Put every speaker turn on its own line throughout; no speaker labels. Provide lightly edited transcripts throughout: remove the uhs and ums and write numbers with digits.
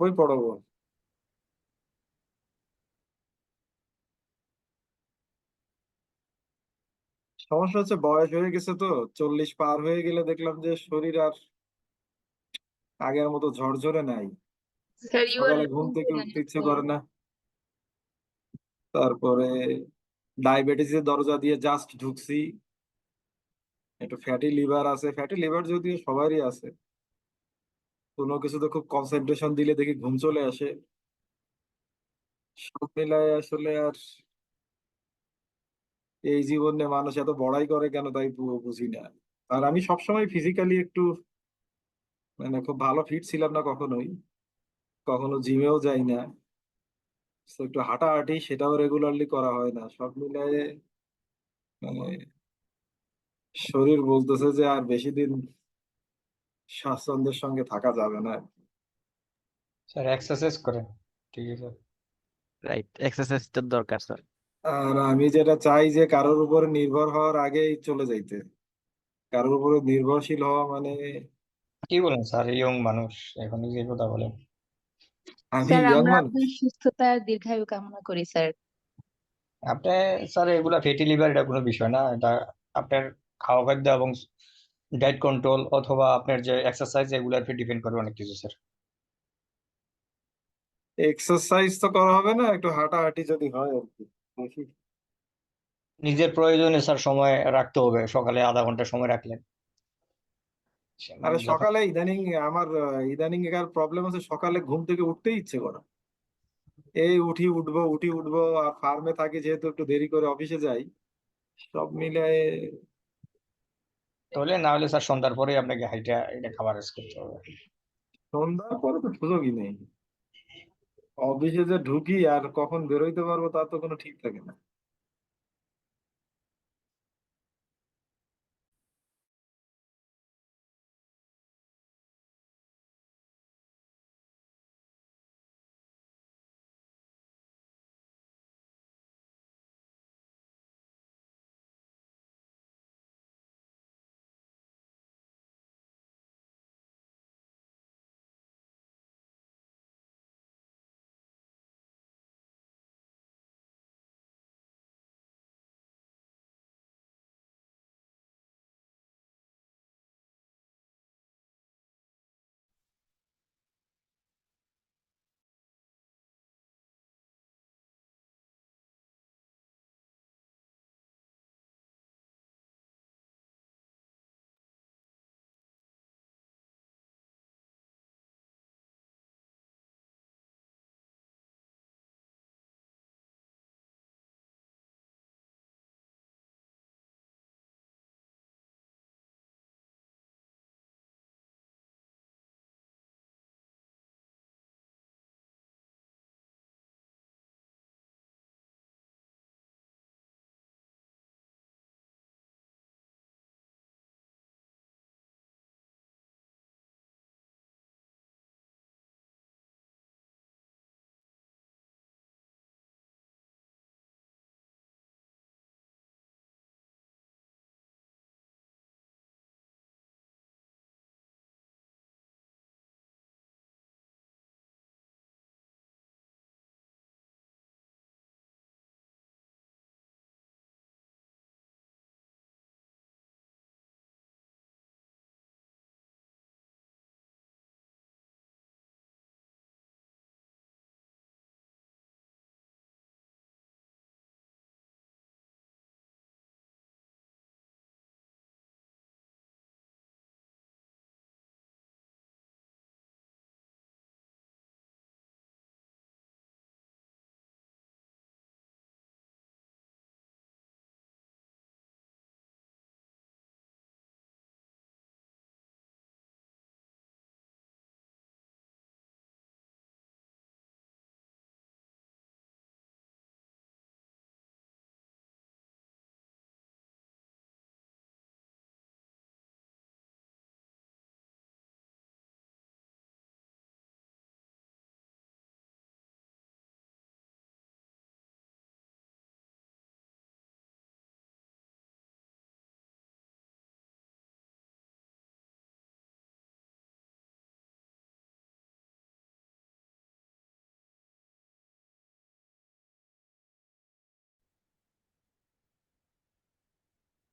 বই পড়াবো। সমস্যা হচ্ছে বয়স হয়ে গেছে তো, 40 পার হয়ে গেলে দেখলাম যে শরীর আর আগের মতো ঝরঝরে নাই।
Sir, you are
সকালে ঘুম
looking
থেকে
good on
উঠতে
your
ইচ্ছে করে
phone.
না। তারপরে ডায়াবেটিসের দরজা দিয়ে জাস্ট ঢুকছি। একটু ফ্যাটি লিভার আছে, ফ্যাটি লিভার যদিও সবারই আছে। কোনো কিছুতে খুব কনসেন্ট্রেশন দিলে দেখি ঘুম চলে আসে। সব মিলায় আসলে আর এই জীবনে মানুষ এত বড়াই করে কেন তাই বুঝি না। আর আমি সবসময় ফিজিক্যালি একটু মানে খুব ভালো ফিট ছিলাম না কখনোই, কখনো জিমেও যাই না। তো একটু হাঁটাহাঁটি সেটাও রেগুলারলি করা হয় না, সব মিলায়ে মানে শরীর বলতেছে যে আর বেশি দিন স্বাচ্ছন্দ্যের সঙ্গে থাকা যাবে না।
স্যার এক্সারসাইজ করেন, ঠিক আছে?
রাইট, এক্সারসাইজটা দরকার স্যার।
আর আমি যেটা চাই যে কারোর উপরে নির্ভর হওয়ার আগেই চলে যাইতে। কারোর উপরে নির্ভরশীল হওয়া মানে
কি বলেন স্যার, ইয়ং মানুষ এখনই যে কথা বলেন?
আমি
স্যার,
ইয়াং
আমরা
মানুষ।
আপনার সুস্থতা আর দীর্ঘায়ু কামনা করি স্যার।
আপনি, স্যার এগুলা ফ্যাটি লিভার এটা কোনো বিষয় না, এটা আপনার খাওয়া খাদ্য এবং ডায়েট কন্ট্রোল অথবা আপনার যে এক্সারসাইজ এগুলার উপর ডিপেন্ড করবে অনেক কিছু স্যার।
এক্সারসাইজ তো করা হবে না, একটু হাঁটাহাঁটি যদি হয় আর কি, দেখি।
নিজের প্রয়োজনে স্যার সময় রাখতে হবে, সকালে আধা ঘন্টা সময় রাখলেন
আরে
যখন।
সকালে ইদানিং আমার ইদানিং এর প্রবলেম আছে, সকালে ঘুম থেকে উঠতেই ইচ্ছে করে। এই উঠি উঠবো আর ফার্মে থাকি যেহেতু, একটু দেরি করে অফিসে যাই। সব মিলে
তাহলে না হলে স্যার সন্ধ্যার পরে আপনাকে হাইটা এটা খাবার রেস্ট করতে হবে।
সন্ধ্যার পরে তো সুযোগই নেই। অফিসে যে ঢুকি আর কখন বেরোইতে পারবো তার তো কোনো ঠিক থাকে না।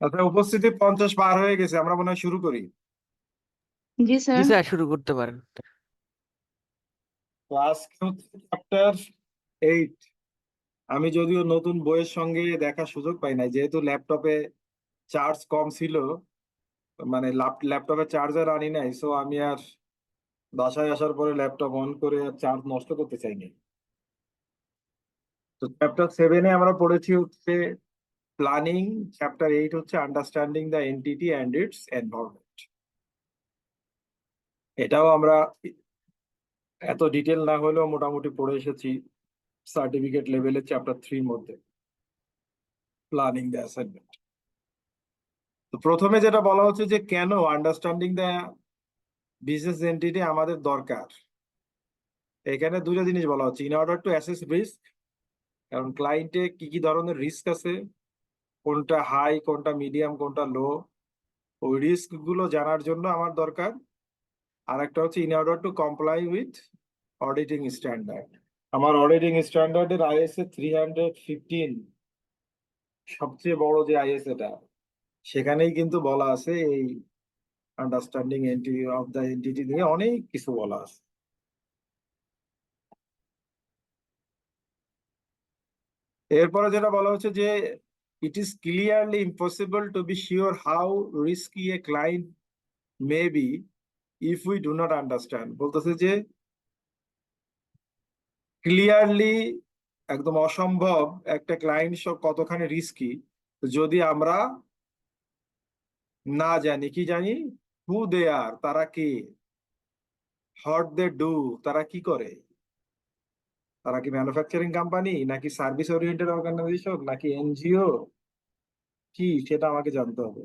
আচ্ছা, উপস্থিতি 50 পার হয়ে গেছে, আমরা মনে হয় শুরু করি।
জি
জি
স্যার।
স্যার, শুরু করতে পারেন।
তো আজকে হচ্ছে চ্যাপ্টার 8। আমি যদিও নতুন বইয়ের সঙ্গে দেখার সুযোগ পাই নাই, যেহেতু ল্যাপটপে চার্জ কম ছিল, মানে ল্যাপটপে চার্জার আনি নাই, সো আমি আর বাসায় আসার পরে ল্যাপটপ অন করে চার্জ নষ্ট করতে চাইনি। তো চ্যাপ্টার 7-এ আমরা পড়েছি হচ্ছে প্ল্যানিং, চ্যাপ্টার 8 হচ্ছে understanding the entity and its environment. এটাও আমরা এত ডিটেল না হলেও মোটামুটি পড়ে এসেছি সার্টিফিকেট লেভেলের চ্যাপ্টার 3 মধ্যে, প্ল্যানিং দ্য অ্যাসাইনমেন্ট। তো প্রথমে যেটা বলা হচ্ছে যে কেন আন্ডারস্ট্যান্ডিং দ্য বিজনেস এন্টিটি আমাদের দরকার। এখানে দুটো জিনিস বলা হচ্ছে, in order to assess risk, কারণ ক্লায়েন্টে কি কি ধরনের রিস্ক আছে, কোনটা হাই কোনটা মিডিয়াম কোনটা লো, ওই রিস্ক গুলো জানার জন্য আমার দরকার। আর একটা হচ্ছে in order two comply with auditing standard. আমার অডিটিং স্ট্যান্ডার্ডের আইএসএ 315 সবচেয়ে বড় যে আইএস, এটা সেখানেই কিন্তু বলা আছে এই understanding entity of the entity নিয়ে অনেক কিছু বলা আছে। এরপরে যেটা বলা হচ্ছে যে it is clearly impossible to be sure how risky a client may be if we do not understand. বলতেছে যে ক্লিয়ারলি একদম অসম্ভব একটা ক্লায়েন্ট কতখানি রিস্কি যদি আমরা না জানি। কি জানি? হু দে আর, তারা কে, হোয়াট দে ডু, তারা কি করে, তারা কি ম্যানুফ্যাকচারিং কোম্পানি নাকি সার্ভিস ওরিয়েন্টেড অর্গানাইজেশন নাকি এনজিও, কি সেটা আমাকে জানতে হবে।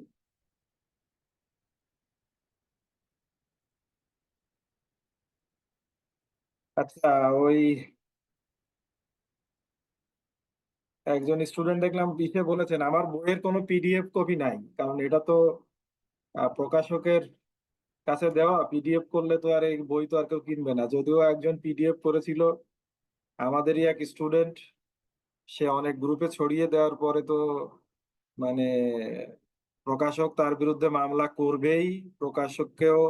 আচ্ছা, ওই একজন স্টুডেন্ট দেখলাম পিছে বলেছেন আমার বইয়ের কোনো পিডিএফ কপি নাই, কারণ এটা তো প্রকাশকের কাছে দেওয়া, পিডিএফ করলে তো আর এই বই তো আর কেউ কিনবে না। যদিও একজন পিডিএফ করেছিল আমাদেরই এক স্টুডেন্ট, সে অনেক গ্রুপে ছড়িয়ে দেওয়ার পরে তো মানে প্রকাশক তার বিরুদ্ধে মামলা করবেই, প্রকাশককেও,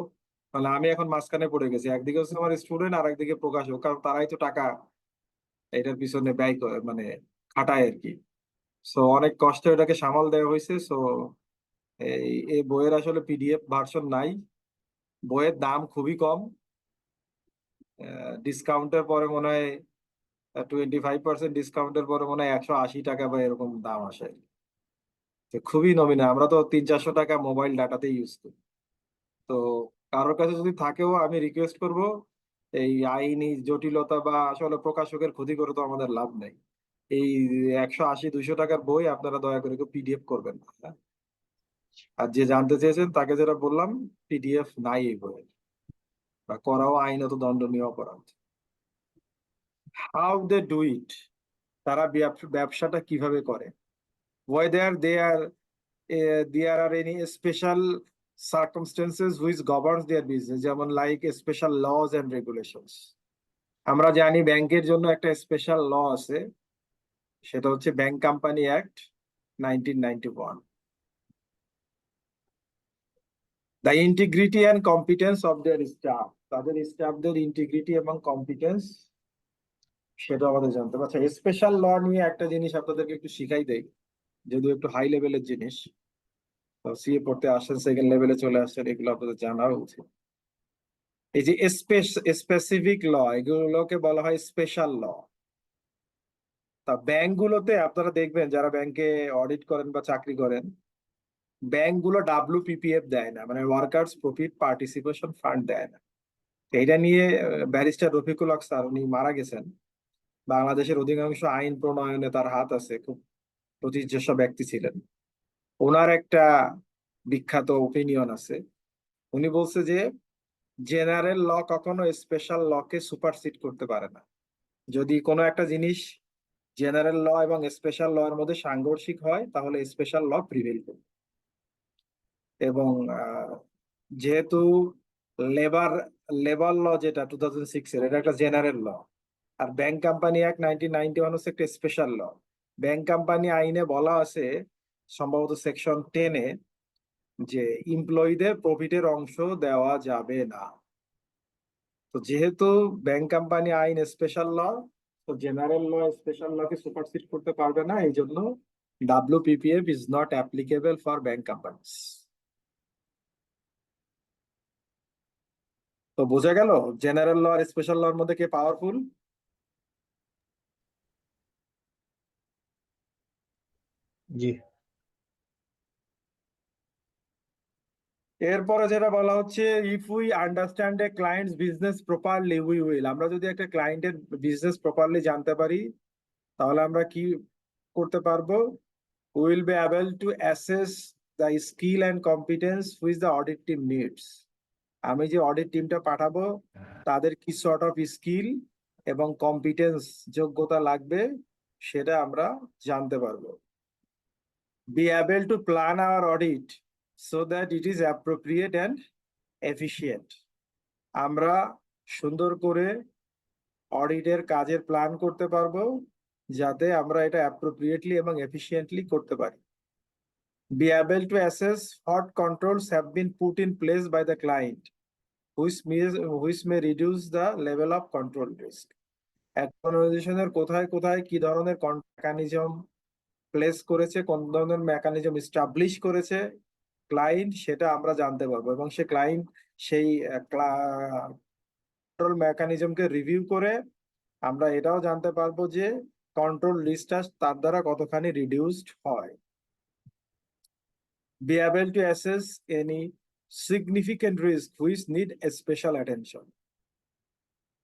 মানে আমি এখন মাঝখানে পড়ে গেছি, একদিকে হচ্ছে আমার স্টুডেন্ট আর একদিকে প্রকাশক, কারণ তারাই তো টাকা এটার পিছনে ব্যয় করে, মানে খাটায় আর কি। সো অনেক কষ্টে এটাকে সামাল দেওয়া হয়েছে। সো এই বইয়ের আসলে পিডিএফ ভার্সন নাই। বইয়ের দাম খুবই কম, ডিসকাউন্টের পরে মনে হয় 25% ডিসকাউন্টের পরে মনে হয় 180 টাকা বা এরকম দাম আসে। তো খুবই নমিনাল, আমরা তো 300-400 টাকা মোবাইল ডাটাতে ইউজ করি। তো কারোর কাছে যদি থাকেও আমি রিকোয়েস্ট করব, এই আইনি জটিলতা বা আসলে প্রকাশকের ক্ষতি করে তো আমাদের লাভ নেই। এই 180-200 টাকার বই আপনারা দয়া করে কেউ পিডিএফ করবেন না, হ্যাঁ? আর যে জানতে চেয়েছেন তাকে যেটা বললাম, পিডিএফ নাই এই বইয়ের, বা করাও আইনত দণ্ডনীয় অপরাধ। হাউ দে ডু ইট, তারা ব্যবসাটা কিভাবে করে, whether there are any special circumstances which governs their business, যেমন like special laws and regulations. আমরা জানি ব্যাংকের জন্য একটা স্পেশাল ল আছে, সেটা হচ্ছে bank company act 1991। The integrity and competence of their staff, তাদের স্টাফদের ইন্টিগ্রিটি এবং কম্পিটেন্স সেটা আমাদের জানতে হবে। আচ্ছা, স্পেশাল ল নিয়ে একটা জিনিস আপনাদেরকে একটু শিখাই দেই, যদিও একটু হাই লেভেলের জিনিস। সিএ পড়তে আসছেন, সেকেন্ড লেভেলে চলে আসছেন, এগুলো আপনাদের জানা উচিত। এই যে স্পেসিফিক ল, এগুলোকে বলা হয় স্পেশাল ল। তা ব্যাংকগুলোতে আপনারা দেখবেন, যারা ব্যাংকে অডিট করেন বা চাকরি করেন, ব্যাংকগুলো WPPF দেয় না, মানে ওয়ার্কার্স প্রফিট পার্টিসিপেশন ফান্ড দেয় না। এটা নিয়ে ব্যারিস্টার রফিকুল হক স্যার, উনি মারা গেছেন। বাংলাদেশের অধিকাংশ আইন প্রণয়নে তার হাত আছে, খুব প্রতিষ্ঠিত ব্যক্তি ছিলেন। ওনার একটা বিখ্যাত ওপিনিয়ন আছে, উনি বলছে যে জেনারেল ল কখনো স্পেশাল লকে সুপারসিড করতে পারে না। যদি কোনো একটা জিনিস জেনারেল ল এবং স্পেশাল ল এর মধ্যে সাংঘর্ষিক হয়, তাহলে স্পেশাল ল প্রিভেল করবে। এবং যেহেতু লেবার লেবার ল যেটা 2006 এর, এটা একটা জেনারেল ল, আর ব্যাংক কোম্পানি অ্যাক্ট 1991 হচ্ছে একটা স্পেশাল ল। ব্যাংক কোম্পানি আইনে বলা আছে সম্ভবত সেকশন 10-এ, যে এমপ্লয়ীদের প্রফিটের অংশ দেওয়া যাবে না। তো যেহেতু ব্যাংক কোম্পানি আইন স্পেশাল ল, তো জেনারেল ল স্পেশাল লকে সুপারসিড করতে পারবে না, এই জন্য WPPF is not applicable for bank companies. তো বোঝা গেল জেনারেল ল আর স্পেশাল লর মধ্যে কে পাওয়ারফুল।
জি।
এরপরে যেটা বলা হচ্ছে, if we understand A clients business properly we will, আমরা যদি একটা ক্লায়েন্টের বিজনেস প্রপারলি জানতে পারি তাহলে আমরা কি করতে পারবো, we will be able to assess the skill and competence which the audit team needs. আমি যে অডিট টিমটা পাঠাবো তাদের কি সর্ট অফ স্কিল এবং কম্পিটেন্স যোগ্যতা লাগবে সেটা আমরা জানতে পারবো। Be able to plan our audit so that it is appropriate and efficient. আমরা সুন্দর করে অডিটের কাজের প্ল্যান করতে পারবো যাতে আমরা এটা অ্যাপ্রোপ্রিয়েটলি এবং এফিশিয়েন্টলি করতে পারি। Be able to assess what controls have been put in place by the client, which may reduce the level of control risk. একটা অর্গানাইজেশনের কোথায় কোথায় কি ধরনের মেকানিজম প্লেস করেছে, কোন ধরনের মেকানিজম এস্টাবলিশ করেছে ক্লায়েন্ট, সেটা আমরা জানতে পারবো এবং সে ক্লায়েন্ট সেই কন্ট্রোল মেকানিজমকে রিভিউ করে আমরা এটাও জানতে পারবো যে কন্ট্রোল রিস্কটা তার দ্বারা কতখানি রিডিউসড হয়। Be able to assess any significant risk which need a special attention.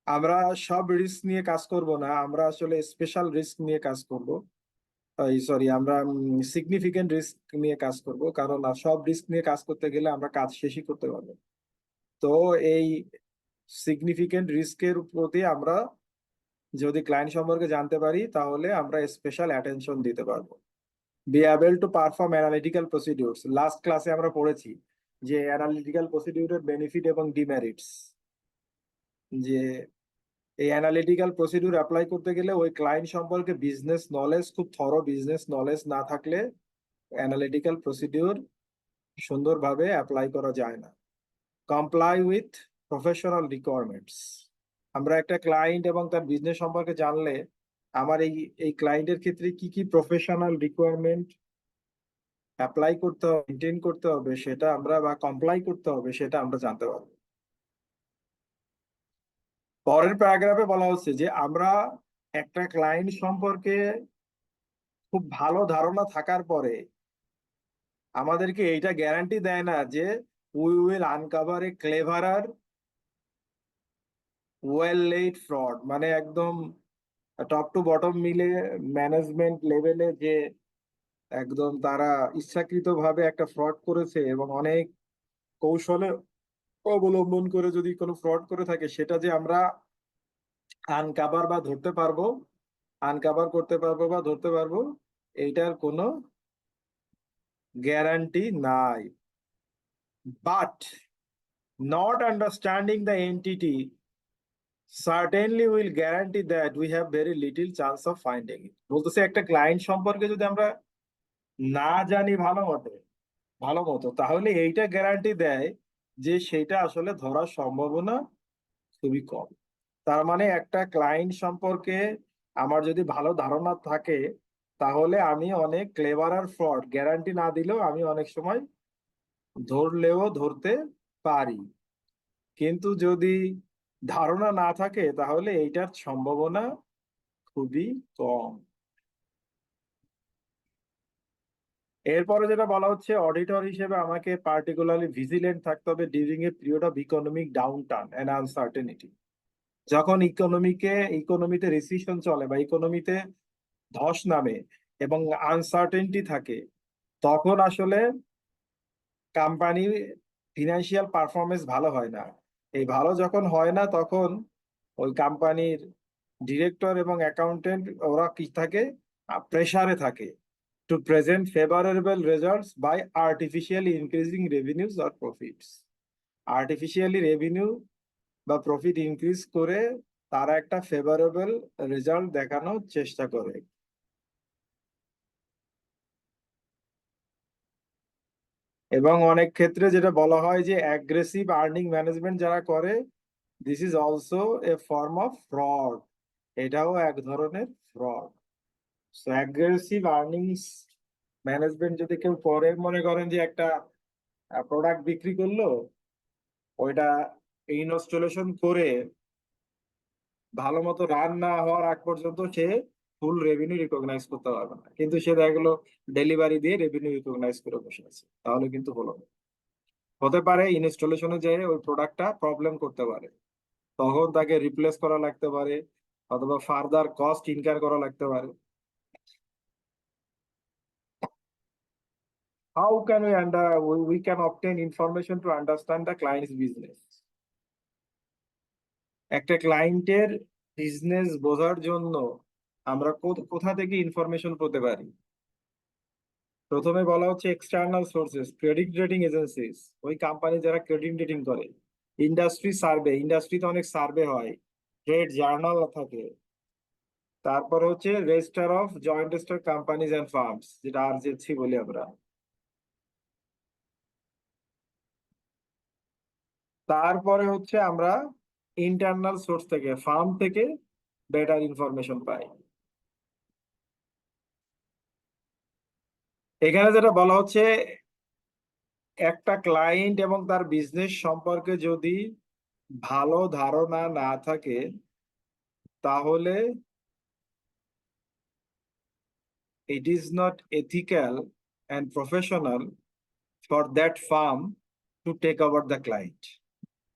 আমরা সব রিস্ক নিয়ে কাজ করব না, আমরা আসলে স্পেশাল রিস্ক নিয়ে কাজ করব। সরি, আমরা সিগনিফিকেন্ট রিস্ক নিয়ে কাজ করব, কারণ সব রিস্ক নিয়ে কাজ করতে গেলে আমরা কাজ শেষই করতে পারবো। তো এই সিগনিফিকেন্ট রিস্কের প্রতি আমরা যদি ক্লায়েন্ট সম্পর্কে জানতে পারি তাহলে আমরা স্পেশাল অ্যাটেনশন দিতে পারবো। Be able to perform analytical procedures. Last ক্লাসে আমরা পড়েছি যে অ্যানালিটিক্যাল প্রসিডিউরের বেনিফিট এবং ডিমেরিটস, যে এই অ্যানালিটিক্যাল প্রসিডিউর অ্যাপ্লাই করতে গেলে ওই ক্লায়েন্ট সম্পর্কে বিজনেস নলেজ, খুব থরো বিজনেস নলেজ না থাকলে অ্যানালিটিক্যাল প্রসিডিউর সুন্দরভাবে অ্যাপ্লাই করা যায় না। কমপ্লাই উইথ প্রফেশনাল রিকোয়ারমেন্টস, আমরা একটা ক্লায়েন্ট এবং তার বিজনেস সম্পর্কে জানলে আমার এই ক্লায়েন্টের ক্ষেত্রে কি কি প্রফেশনাল রিকোয়ারমেন্ট অ্যাপ্লাই করতে হবে, মেনটেন করতে হবে সেটা আমরা, বা কমপ্লাই করতে হবে সেটা আমরা জানতে পারবো। পরের প্যারাগ্রাফে বলা হচ্ছে যে আমরা একটা ক্লায়েন্ট সম্পর্কে খুব ভালো ধারণা থাকার পরে আমাদেরকে এইটা গ্যারান্টি দেয় না যে we will uncover a cleverer well laid fraud, মানে একদম টপ টু বটম মিলে ম্যানেজমেন্ট লেভেলে যে একদম তারা ইচ্ছাকৃতভাবে একটা ফ্রড করেছে এবং অনেক কৌশলে অবলম্বন করে যদি কোনো ফ্রড করে থাকে সেটা যে আমরা আনকাভার বা ধরতে পারবো, আনকাভার করতে পারবো বা ধরতে পারবো, এইটার কোনো গ্যারান্টি নাই। But not understanding the entity certainly will guarantee that we have very little chance of finding it. বলতেছে একটা ক্লায়েন্ট সম্পর্কে যদি আমরা না জানি ভালো মতো তাহলে এইটা গ্যারান্টি দেয় যে সেটা আসলে ধরার সম্ভাবনা খুবই কম। তার মানে একটা ক্লায়েন্ট সম্পর্কে আমার যদি ভালো ধারণা থাকে তাহলে আমি অনেক ক্লেভার আর ফ্রড গ্যারান্টি না দিলেও আমি অনেক সময় ধরতে পারি, কিন্তু যদি ধারণা না থাকে তাহলে এইটার সম্ভাবনা খুবই কম। এরপরে যেটা বলা হচ্ছে, অডিটর হিসেবে আমাকে পার্টিকুলারলি ভিজিলেন্ট থাকতে হবে during a period of economic downturn and uncertainty. যখন ইকোনমিতে রিসিশন চলে বা ইকোনমিতে ধস নামে এবং আনসার্টেনটি থাকে, তখন আসলে কোম্পানি ফিনান্সিয়াল পারফরমেন্স ভালো হয় না। এই ভালো যখন হয় না তখন ওই কোম্পানির ডিরেক্টর এবং অ্যাকাউন্টেন্ট ওরা কি থাকে, প্রেসারে থাকে to present favourable results by artificially increasing revenues or profits. Artificially revenue বা প্রফিট ইনক্রিজ করে তারা একটা ফেভারেবল রেজাল্ট দেখানোর চেষ্টা করে। এবং অনেক ক্ষেত্রে যেটা বলা হয় যে অ্যাগ্রেসিভ আর্নিং ম্যানেজমেন্ট যারা করে, this is also a form of fraud. এটাও এক ধরনের fraud. So aggressive earnings management যদি কেউ করে, মনে করেন যে একটা প্রোডাক্ট বিক্রি করলো, ওইটা ইনস্টলেশন করে ভালো মতো রান না হওয়ার আগ পর্যন্ত সে ফুল রেভিনিউ রিকগনাইজ করতে পারবে না, কিন্তু সে দেখা গেলো ডেলিভারি দিয়ে রেভিনিউ রিকগনাইজ করে বসে আছে, তাহলে কিন্তু হলো না। হতে পারে ইনস্টলেশনে যে ওই প্রোডাক্টটা প্রবলেম করতে পারে, তখন তাকে রিপ্লেস করা লাগতে পারে, অথবা ফার্দার কস্ট ইনকার করা লাগতে পারে। How can we can obtain information to understand the client's business? একটা ক্লায়েন্টের বিজনেস বোঝার জন্য আমরা কোথা থেকে ইনফরমেশন পেতে পারি? প্রথমে বলা হচ্ছে external sources, credit rating agencies, ওই কোম্পানি যারা ক্রেডিট রেটিং করে। ইন্ডাস্ট্রি সার্ভে, ইন্ডাস্ট্রিতে অনেক সার্ভে হয়, ট্রেড জার্নাল থাকে। তারপর হচ্ছে register of joint stock companies and firms, যেটা আরজেসি বলি আমরা। তারপরে হচ্ছে আমরা ইন্টারনাল সোর্স থেকে, ফার্ম থেকে বেটার ইনফরমেশন পাই। এখানে যেটা বলা হচ্ছে, একটা ক্লায়েন্ট এবং তার বিজনেস সম্পর্কে যদি ভালো ধারণা না থাকে, তাহলে it is not ethical and professional for that firm to take over the client.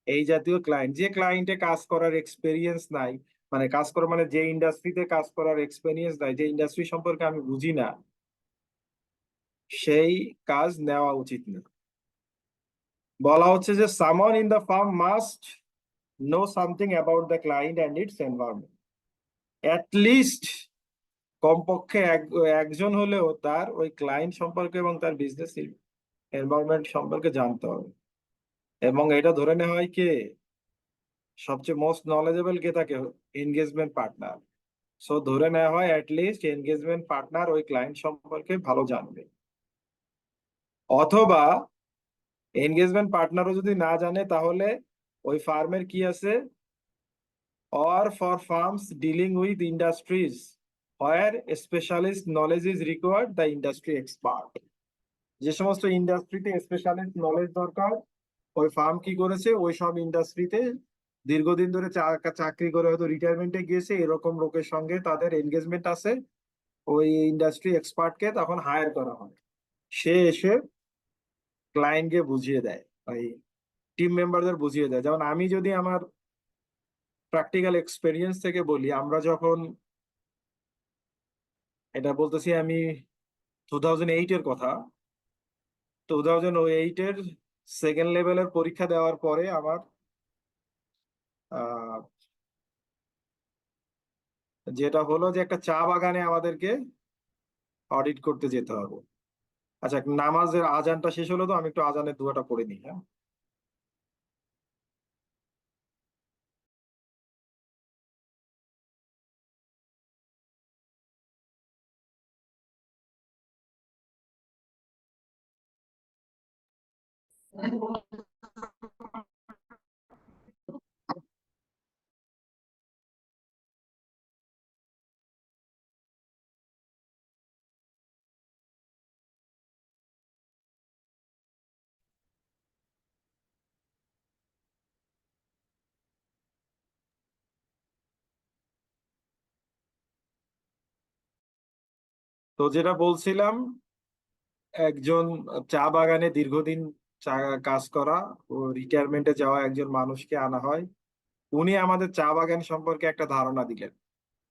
এই জাতীয় ক্লায়েন্ট, যে ক্লায়েন্টে কাজ করার এক্সপেরিয়েন্স নাই, মানে কাজ করা মানে যে ইন্ডাস্ট্রিতে কাজ করার এক্সপেরিয়েন্স নাই, যে ইন্ডাস্ট্রি সম্পর্কে আমি বুঝি না, সেই কাজ নেওয়া উচিত না। বলা হচ্ছে যে someone in the firm must know something about the client and its environment. At least কমপক্ষে একজন হলেও তার ওই ক্লায়েন্ট সম্পর্কে এবং তার বিজনেস এনভায়রনমেন্ট সম্পর্কে জানতে হবে। এবং এটা ধরে নেওয়া হয় কে সবচেয়ে মোস্ট নলেজেবল কে থাকে? Engagement partner. সো ধরে নেওয়া হয় অ্যাটলিস্ট এনগেজমেন্ট পার্টনার ওই ক্লায়েন্ট সম্পর্কে ভালো জানবে। অথবা এনগেজমেন্ট পার্টনারও যদি না জানে, তাহলে ওই ফার্মের কি আছে, or for firms dealing with industries where specialist knowledge is required, the industry expert. যে সমস্ত ইন্ডাস্ট্রিতে স্পেশালিস্ট নলেজ দরকার, ওই ফার্ম কি করেছে, ওই সব ইন্ডাস্ট্রিতে দীর্ঘদিন ধরে চাকরি করে হয়তো রিটায়ারমেন্টে গিয়েছে, এরকম লোকের সঙ্গে তাদের এনগেজমেন্ট আছে, ওই ইন্ডাস্ট্রি এক্সপার্টকে তখন হায়ার করা হয়। সে এসে ক্লায়েন্টকে বুঝিয়ে দেয়, ওই টিম মেম্বারদের বুঝিয়ে দেয়। যেমন আমি যদি আমার প্র্যাকটিক্যাল এক্সপেরিয়েন্স থেকে বলি, আমরা যখন, এটা বলতেছি আমি 2008 এর কথা, 2008 এর সেকেন্ড লেভেলের পরীক্ষা দেওয়ার পরে আমার যেটা হলো যে একটা চা বাগানে আমাদেরকে অডিট করতে যেতে হবে। আচ্ছা, নামাজের আজানটা শেষ হলো, তো আমি একটু আজানের দুয়াটা পড়ে নিই। হ্যাঁ, তো যেটা বলছিলাম, একজন চা বাগানে দীর্ঘদিন চা কাজ করা ও রিটায়ারমেন্টে যাওয়া একজন মানুষকে আনা হয়। উনি আমাদের চা বাগান সম্পর্কে একটা ধারণা দিলেন।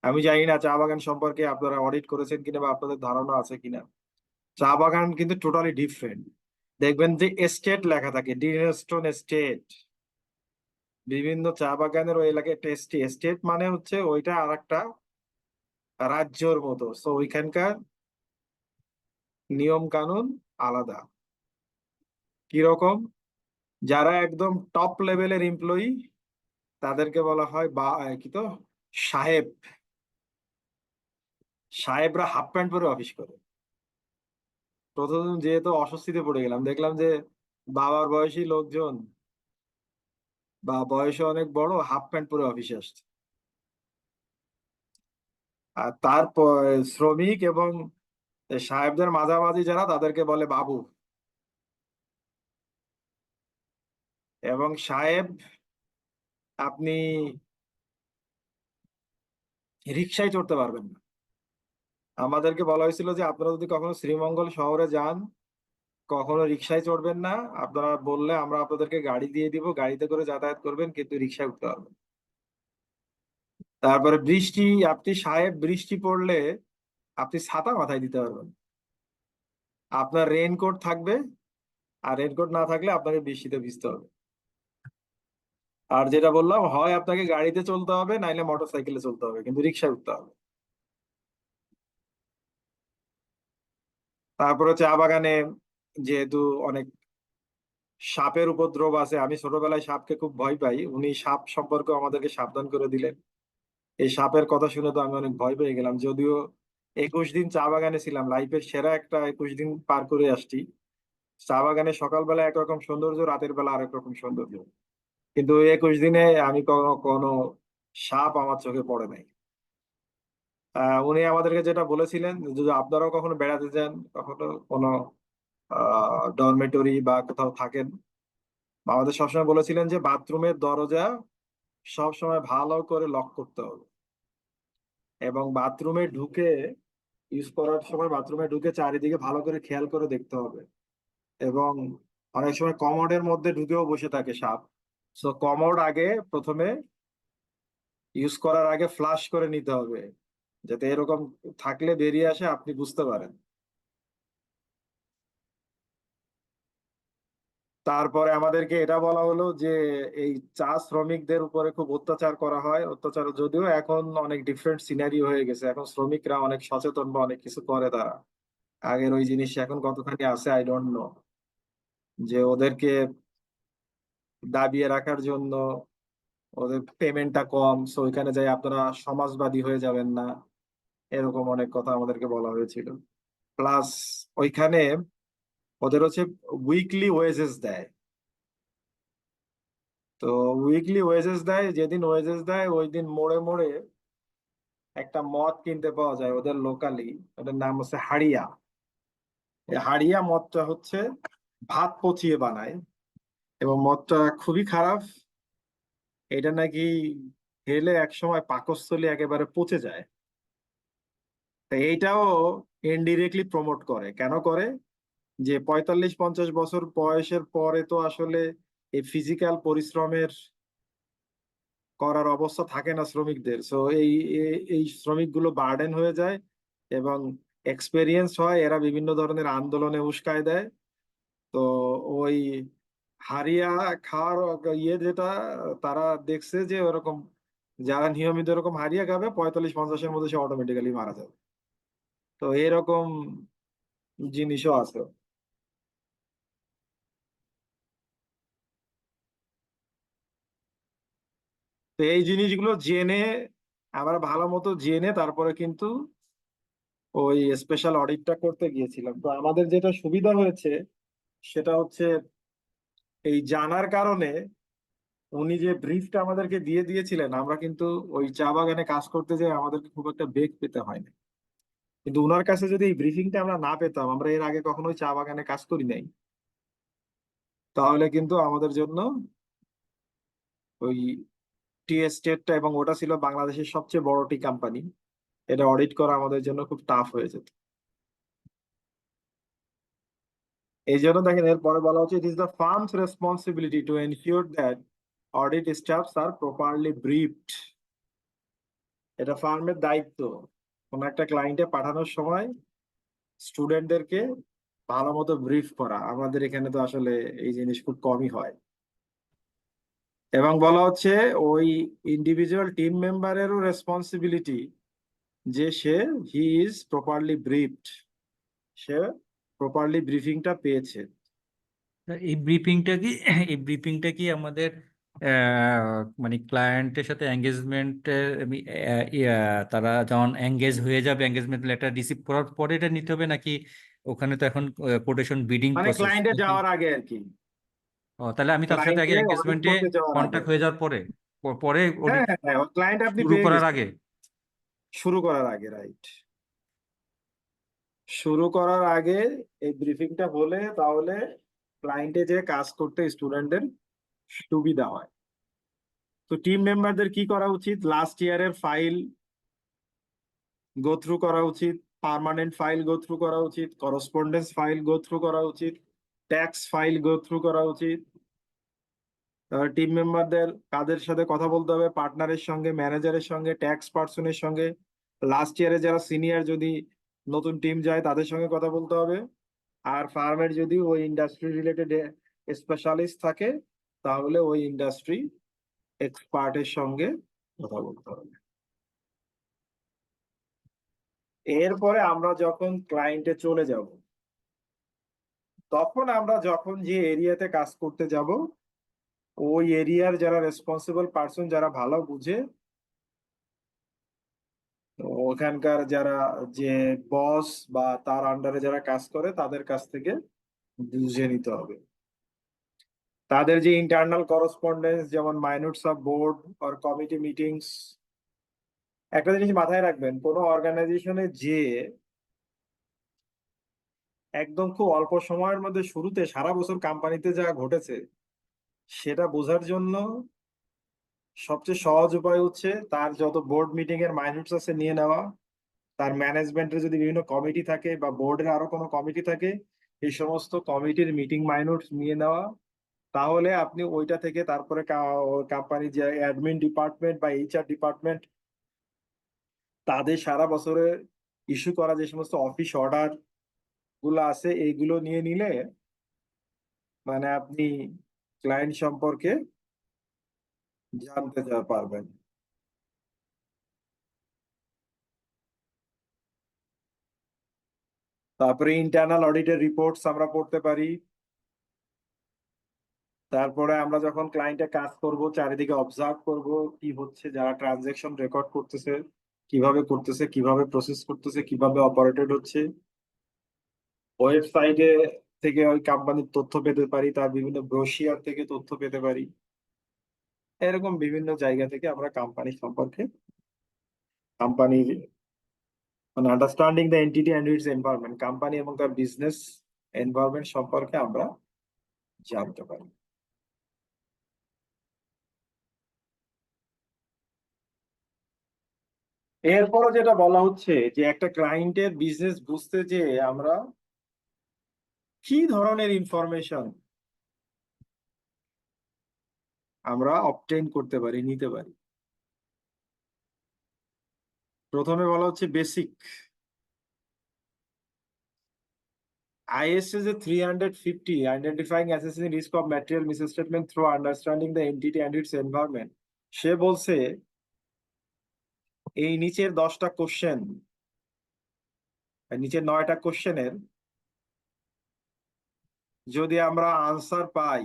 আমি জানি না চা বাগান সম্পর্কে আপনারা অডিট করেছেন কিনা বা আপনাদের ধারণা আছে কিনা। চা বাগান কিন্তু টোটালি ডিফারেন্ট। দেখবেন যে এস্টেট লেখা থাকে, ডিনস্টন এস্টেট। বিভিন্ন চা বাগানের ওই এলাকায় টেস্টি এস্টেট মানে হচ্ছে ওইটা আর একটা রাজ্যর মতো। সো ওইখানকার নিয়ম কানুন আলাদা। কিরকম? যারা একদম টপ লেভেলের এমপ্লয়ি, তাদেরকে বলা হয় বা কি তো সাহেব। সাহেবরা হাফ প্যান্ট পরে অফিস করে। প্রথম দিন যেহেতু অস্বস্তিতে পড়ে গেলাম, দেখলাম যে বাবার বয়সী লোকজন বা বয়সে অনেক বড় হাফ প্যান্ট পরে অফিসে আসছে। আর তারপর শ্রমিক এবং সাহেবদের মাঝামাঝি যারা, তাদেরকে বলে বাবু। এবং সাহেব, আপনি রিক্সায় চড়তে পারবেন না। আমাদেরকে বলা হয়েছিল যে আপনারা যদি কখনো শ্রীমঙ্গল শহরে যান, কখনো রিক্সায় চড়বেন না। আপনারা বললে আমরা আপনাদেরকে গাড়ি দিয়ে দিব, গাড়িতে করে যাতায়াত করবেন, কিন্তু রিক্সায় উঠতে পারবেন। তারপরে বৃষ্টি, আপনি সাহেব, বৃষ্টি পড়লে আপনি ছাতা মাথায় দিতে পারবেন। আপনার রেইনকোট থাকবে, আর রেইনকোট না থাকলে আপনাকে বৃষ্টিতে ভিজতে হবে। আর যেটা বললাম, হয় আপনাকে গাড়িতে চলতে হবে, নাইলে মোটর সাইকেলে চলতে হবে, কিন্তু রিক্সায় উঠতে হবে। তারপরে চা বাগানে যেহেতু অনেক সাপের উপদ্রব আছে, আমি ছোটবেলায় সাপকে খুব ভয় পাই, উনি সাপ সম্পর্কে আমাদেরকে সাবধান করে দিলেন। এই সাপের কথা শুনে তো আমি অনেক ভয় পেয়ে গেলাম। যদিও 21 দিন চা বাগানে ছিলাম, লাইফের সেরা একটা 21 দিন পার করে আসছি। চা বাগানে সকালবেলা একরকম সৌন্দর্য, রাতের বেলা আরেক রকম সৌন্দর্য। কিন্তু ওই 21 দিনে আমি কোনো কোনো সাপ আমার চোখে পড়ে নাই। উনি আমাদেরকে যেটা বলেছিলেন, যদি আপনারাও কখনো বেড়াতে যান, কখনো কোনো ডরমেটরি বা কোথাও থাকেন, আমাদের সবসময় বলেছিলেন যে বাথরুমের দরজা সবসময় ভালো করে লক করতে হবে। এবং বাথরুমে ঢুকে, ইউজ করার সময় বাথরুমে ঢুকে চারিদিকে ভালো করে খেয়াল করে দেখতে হবে। এবং অনেক সময় কমোডের মধ্যে ঢুকেও বসে থাকে সাপ। সো কমোড আগে প্রথমে ইউজ করার আগে ফ্লাশ করে নিতে হবে, যাতে এরকম থাকলে বেরিয়ে আসে, আপনি বুঝতে পারেন। তারপরে আমাদেরকে এটা বলা হলো যে এই চা শ্রমিকদের উপরে খুব অত্যাচার করা হয়। অত্যাচার যদিও এখন অনেক ডিফারেন্ট সিনারি হয়ে গেছে, এখন শ্রমিকরা অনেক সচেতন বা অনেক কিছু করে তারা। আগের ওই জিনিস এখন কতখানি আছে আই ডোন্ট নো। যে ওদেরকে দাবিয়ে রাখার জন্য ওদের পেমেন্টটা কম, সো ওইখানে যাই আপনারা সমাজবাদী হয়ে যাবেন না, এরকম অনেক কথা আমাদেরকে বলা হয়েছিল। প্লাস ওইখানে ওদের হচ্ছে উইকলি ওয়েজেস দেয়। তো উইকলি ওয়েজেস দেয়, যেদিন ওয়েজেস দেয় ওই দিন মোড়ে মোড়ে একটা মদ কিনতে পাওয়া যায় ওদের লোকালি। ওদের নাম হচ্ছে হাড়িয়া। এই হাড়িয়া মদটা হচ্ছে ভাত পচিয়ে বানায়, এবং মদটা খুবই খারাপ। এটা নাকি খেলে একসময় পাকস্থলী একেবারে পচে যায়। তো এইটাও ইনডিরেক্টলি প্রমোট করে। কেন করে? যে 45-50 বছর বয়সের পরে তো আসলে এই ফিজিক্যাল পরিশ্রমের করার অবস্থা থাকে না শ্রমিকদের। সো এই শ্রমিকগুলো বার্ডেন হয়ে যায় এবং এক্সপেরিয়েন্স হয়, এরা বিভিন্ন ধরনের আন্দোলনে উস্কায় দেয়। তো ওই হারিয়া খাওয়ার যেটা, তারা দেখছে যে ওরকম যারা নিয়মিত এরকম হারিয়া খাবে 45-50-এর মধ্যে সে অটোমেটিক্যালি মারা যাবে। তো এরকম জিনিসও আছে। তো এই জিনিসগুলো জেনে, আমরা ভালো মতো জেনে তারপরে কিন্তু ওই স্পেশাল অডিটটা করতে গিয়েছিলাম। তো আমাদের যেটা সুবিধা হয়েছে সেটা হচ্ছে এই জানার কারণে উনি যে ব্রিফটা আমাদেরকে দিয়ে দিয়েছিলেন, আমরা কিন্তু ওই চা বাগানে কাজ করতে যেয়ে আমাদেরকে খুব একটা বেগ পেতে হয় না। কিন্তু উনার কাছে যদি এই ব্রিফিংটা আমরা না পেতাম, আমরা এর আগে কখনোই চা বাগানে কাজ করি নাই, তাহলে কিন্তু আমাদের জন্য ওই টি এস্টেটটা, এবং ওটা ছিল বাংলাদেশের সবচেয়ে বড় টি কোম্পানি, এটা অডিট করা আমাদের জন্য খুব টাফ হয়ে যেত। এই জন্য দেখেন এরপরে বলা হচ্ছে, it is the firm's responsibility to ensure that audit staffs are properly briefed. এটা ফার্মের দায়িত্ব কোন একটা ক্লায়েন্টে পাঠানোর সময় স্টুডেন্টদেরকে ভালো মতো ব্রিফ করা। আমাদের এখানে তো আসলে এই জিনিস খুব কমই হয়। এবং বলা হচ্ছে ওই ইন্ডিভিজুয়াল টিম মেম্বারেরও রেসপন্সিবিলিটি যে হি ইজ প্রপারলি ব্রিফড, সে প্রপারলি ব্রিফিংটা পেয়েছে।
তা এই ব্রিফিংটা কি আমাদের মানে ক্লায়েন্টের সাথে এঙ্গেজমেন্ট তারা যখন এঙ্গেজ হয়ে যাবে, এঙ্গেজমেন্ট লেটার রিসিভ করার পরে এটা নিতে হবে, নাকি ওখানে তো এখন কোটেশন বিডিং
মানে
প্রসেস
ক্লায়েন্টে
নাকি?
যাওয়ার আগে আর কি,
তাহলে আমি তার সাথে আগে
ক্লায়েন্টে অডিট
এঙ্গেজমেন্টে
করতে যাওয়ার আগে।
কন্ট্যাক্ট হয়ে যাওয়ার পরে পরে
হ্যাঁ
অডিট
হ্যাঁ হ্যাঁ, ক্লায়েন্ট আপনি
শুরু
পেয়ে
করার
গেছেন
আগে?
শুরু করার আগে, রাইট। শুরু করার আগে এই ব্রিফিংটা হলে তাহলে ক্লায়েন্টে যে কাজ করতে স্টুডেন্টদের সুবিধা হয়। তো টিম মেম্বারদের কি করা উচিত? লাস্ট ইয়ারের ফাইল গো থ্রু করা উচিত, পার্মানেন্ট ফাইল গো থ্রু করা উচিত, করসপন্ডেন্স ফাইল গো থ্রু করা উচিত, ট্যাক্স ফাইল গো থ্রু করা উচিত। টিম মেম্বারদের কাদের সাথে কথা বলতে হবে? পার্টনারের সঙ্গে, ম্যানেজারের সঙ্গে, ট্যাক্স পার্সনের সঙ্গে। লাস্ট ইয়ারে যারা সিনিয়র যদি নতুন টিম যায় তাদের সঙ্গে কথা বলতে হবে। আর ফার্মের যদি ওই ইন্ডাস্ট্রি রিলেটেড স্পেশালিস্ট থাকে তাহলে ওই ইন্ডাস্ট্রি এক্সপার্টের সঙ্গে কথা বলতে হবে। এরপরে আমরা যখন ক্লায়েন্টে চলে যাব, তখন আমরা যখন যে এরিয়াতে কাজ করতে যাব ওই এরিয়ার যারা রেসপন্সিবল পার্সন, যারা ভালো বুঝে, তো ওখানকার যারা যে বস বা তার আন্ডারে যারা কাজ করে তাদের কাছ থেকে বুঝে নিতে হবে। তাদের যে ইন্টারনাল করসপন্ডেন্স, যেমন মাইনুটস অফ বোর্ড আর কমিটি মিটিংস। একটা জিনিস মাথায় রাখবেন, কোনো অর্গানাইজেশনে যে একদম খুব অল্প সময়ের মধ্যে শুরুতে সারা বছর কোম্পানিতে যা ঘটেছে সেটা বোঝার জন্য সবচেয়ে সহজ উপায় হচ্ছে তার যত বোর্ড মিটিং এর মাইনুটস আছে নিয়ে নেওয়া। তার ম্যানেজমেন্টের যদি বিভিন্ন কমিটি থাকে বা বোর্ডের আরো কোনো কমিটি থাকে, এই সমস্ত কমিটির মিটিং মাইনুটস নিয়ে নেওয়া। তাহলে আপনি ওইটা থেকে তারপরে কোম্পানির যে অ্যাডমিন ডিপার্টমেন্ট বা এইচআর ডিপার্টমেন্ট, তাদের সারা বছরে ইস্যু করা যে সমস্ত অফিস অর্ডার গুলো আছে এইগুলো নিয়ে নিলে মানে আপনি ক্লায়েন্ট সম্পর্কে জানতে পারবেন। তারপরে ইন্টারনাল অডিটের রিপোর্টস আমরা পড়তে পারি। তারপরে আমরা যখন ক্লায়েন্টে কাজ করব চারিদিকে অবজার্ভ করব কি হচ্ছে, যারা ট্রানজেকশন রেকর্ড করতেছে কিভাবে করতেছে, কিভাবে প্রসেস করতেছে, কিভাবে অপারেটেড হচ্ছে। ওয়েবসাইটে থেকে ওই কোম্পানির তথ্য পেতে পারি, তার বিভিন্ন ব্রোশিয়ার থেকে তথ্য পেতে পারি। এরকম বিভিন্ন জায়গা থেকে আমরা কোম্পানি সম্পর্কে, কোম্পানির মানে understanding the entity and its environment, company এবং তার বিজনেস এনভায়রনমেন্ট সম্পর্কে আমরা জানতে পারি। এরপরও যেটা বলা হচ্ছে যে একটা ক্লায়েন্টের বিজনেস বুঝতে যে আমরা কি ধরনের ইনফরমেশন আমরা অবটেইন করতে পারি, নিতে পারি। প্রথমে বলা হচ্ছে basic. ISA 350 identifying assessing risk of material misstatement through understanding the entity and its environment. সে বলছে এই নিচের 10টা কোশ্চেন, নিচের 9টা কোশ্চেনের যদি আমরা answer pi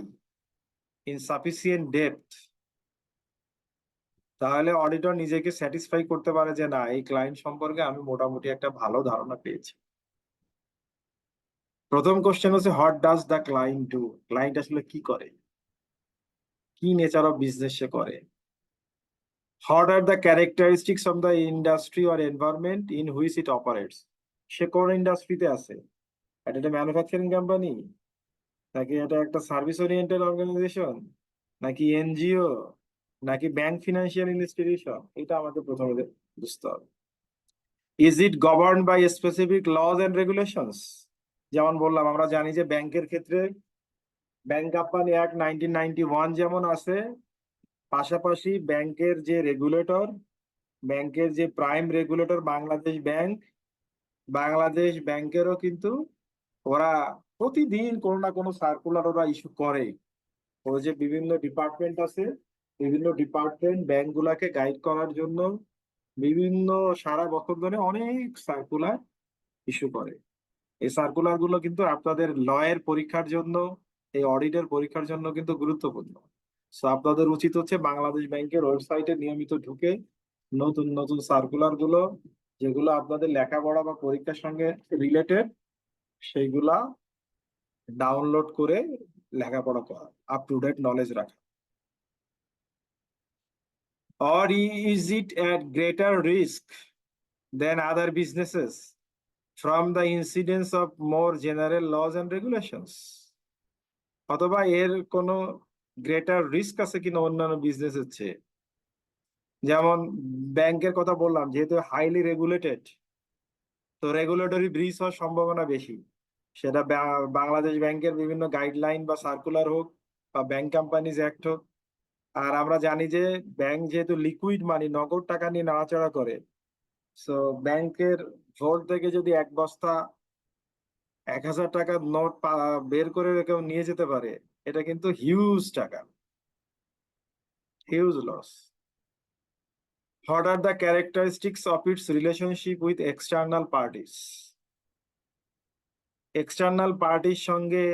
in sufficient depth, তাহলে অডিটর নিজেকে স্যাটিসফাই করতে পারে যে না, এই ক্লায়েন্ট সম্পর্কে আমি মোটামুটি একটা ভালো ধারণা পেয়েছি। প্রথম কোশ্চেন হচ্ছে what does the client do? Client আসলে কি করে, কি নেচার অফ বিজনেস সে করে। What are the characteristics of the industry or environment in which it operates? সে কোন ইন্ডাস্ট্রিতে আছে? এটা একটা ম্যানুফ্যাকচারিং কোম্পানি, নাকি এটা একটা সার্ভিস ওরিয়েন্টেড অর্গানাইজেশন, নাকি এনজিও, নাকি ব্যাংক ফিনান্সিয়াল ইনস্টিটিউশন? এটা আমাকে প্রথমে বুঝতে হবে। Is it govern by specific laws and regulations? যেমন বললাম, আমরা জানি যে ব্যাংকের ক্ষেত্রে ব্যাংক কোম্পানি অ্যাক্ট 1991 যেমন আছে, পাশাপাশি ব্যাংকের যে রেগুলেটর, ব্যাংকের যে প্রাইম রেগুলেটর বাংলাদেশ ব্যাংকেরও কিন্তু ওরা প্রতিদিন কোনো না কোনো সার্কুলার ওরা ইস্যু করে। ওই যে বিভিন্ন ডিপার্টমেন্ট আছে, বিভিন্ন ডিপার্টমেন্ট ব্যাংক গুলাকে গাইড করার জন্য বিভিন্ন সারা বছর ধরে অনেক সার্কুলার ইস্যু করে। এই সার্কুলার গুলো কিন্তু আপনাদের লয়ের পরীক্ষার জন্য, এই অডিটের পরীক্ষার জন্য কিন্তু গুরুত্বপূর্ণ। সো আপনাদের উচিত হচ্ছে বাংলাদেশ ব্যাংকের ওয়েবসাইটে নিয়মিত ঢুকে নতুন নতুন সার্কুলার গুলো, যেগুলো আপনাদের লেখাপড়া বা পরীক্ষার সঙ্গে রিলেটেড, সেইগুলা ডাউনলোড করে লেখাপড়া করা, আপ টু ডেট নলেজ রাখা। Or is it at greater risk than other businesses from the incidence of more general laws and regulations? অথবা এর কোনো গ্রেটার রিস্ক আছে কিনা অন্যান্য বিজনেসের চেয়ে? যেমন ব্যাংকের কথা বললাম, যেহেতু হাইলি রেগুলেটেড, তো রেগুলেটরি ব্রিজ হওয়ার সম্ভাবনা বেশি। সেটা বাংলাদেশ ব্যাংকের বিভিন্ন গাইডলাইন বা সার্কুলার হোক বা ব্যাংক কোম্পানিজ অ্যাক্ট হোক। আর আমরা জানি যে ব্যাংক যেহেতু লিকুইড মানি, নগদ টাকা নিয়ে নাড়াচাড়া করে, সো ব্যাংকের ভোট থেকে যদি এক বস্তা 1,000 টাকার নোট বের করে কেউ নিয়ে যেতে পারে, এটা কিন্তু হিউজ টাকা, huge loss. What are the characteristics of its relationship with external parties? External পার্টির সঙ্গে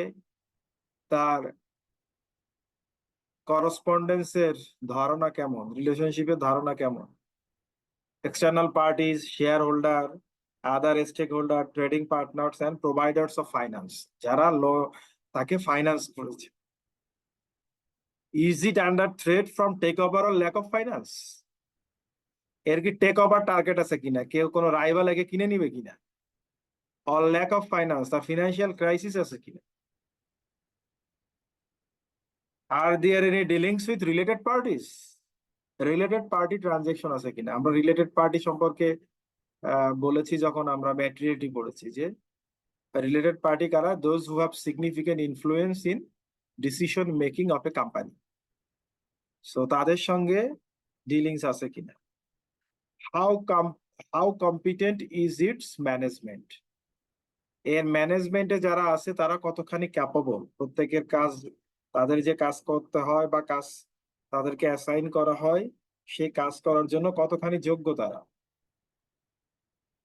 তার করসপন্ডেন্সের ধারণা কেমন, রিলেশনশিপের ধারণা কেমন? External parties, shareholder, other stakeholder, trading partners and providers of finance, যারা তাকে ফাইন্যান্স করেছে। Is it under threat from takeover or lack of finance? এর কি টেক ওভার টার্গেট আছে কিনা, কেউ কোনো রাইভাল একে কিনে নিবে কিনা? or lack of finance, তার ফিনান্সিয়াল ক্রাইসিস আছে কিনা? Are there any dealings with related parties? Related party transaction আছে কিনা? আমরা রিলেটেড পার্টি সম্পর্কে বলেছি যখন আমরা ম্যাটেরিয়ালিটি পড়েছি, যে রিলেটেড পার্টি কারা? Those who have significant influence in decision making of a company. So তাদের সঙ্গে ডিলিংস আছে কিনা? How competent is it's management? এর ম্যানেজমেন্টে যারা আছে তারা কতখানি ক্যাপাবল, প্রত্যেকের কাজ, তাদের যে কাজ করতে হয় বা কাজ তাদেরকে অ্যাসাইন করা হয়, সেই কাজ করার জন্য কতখানি যোগ্য তারা?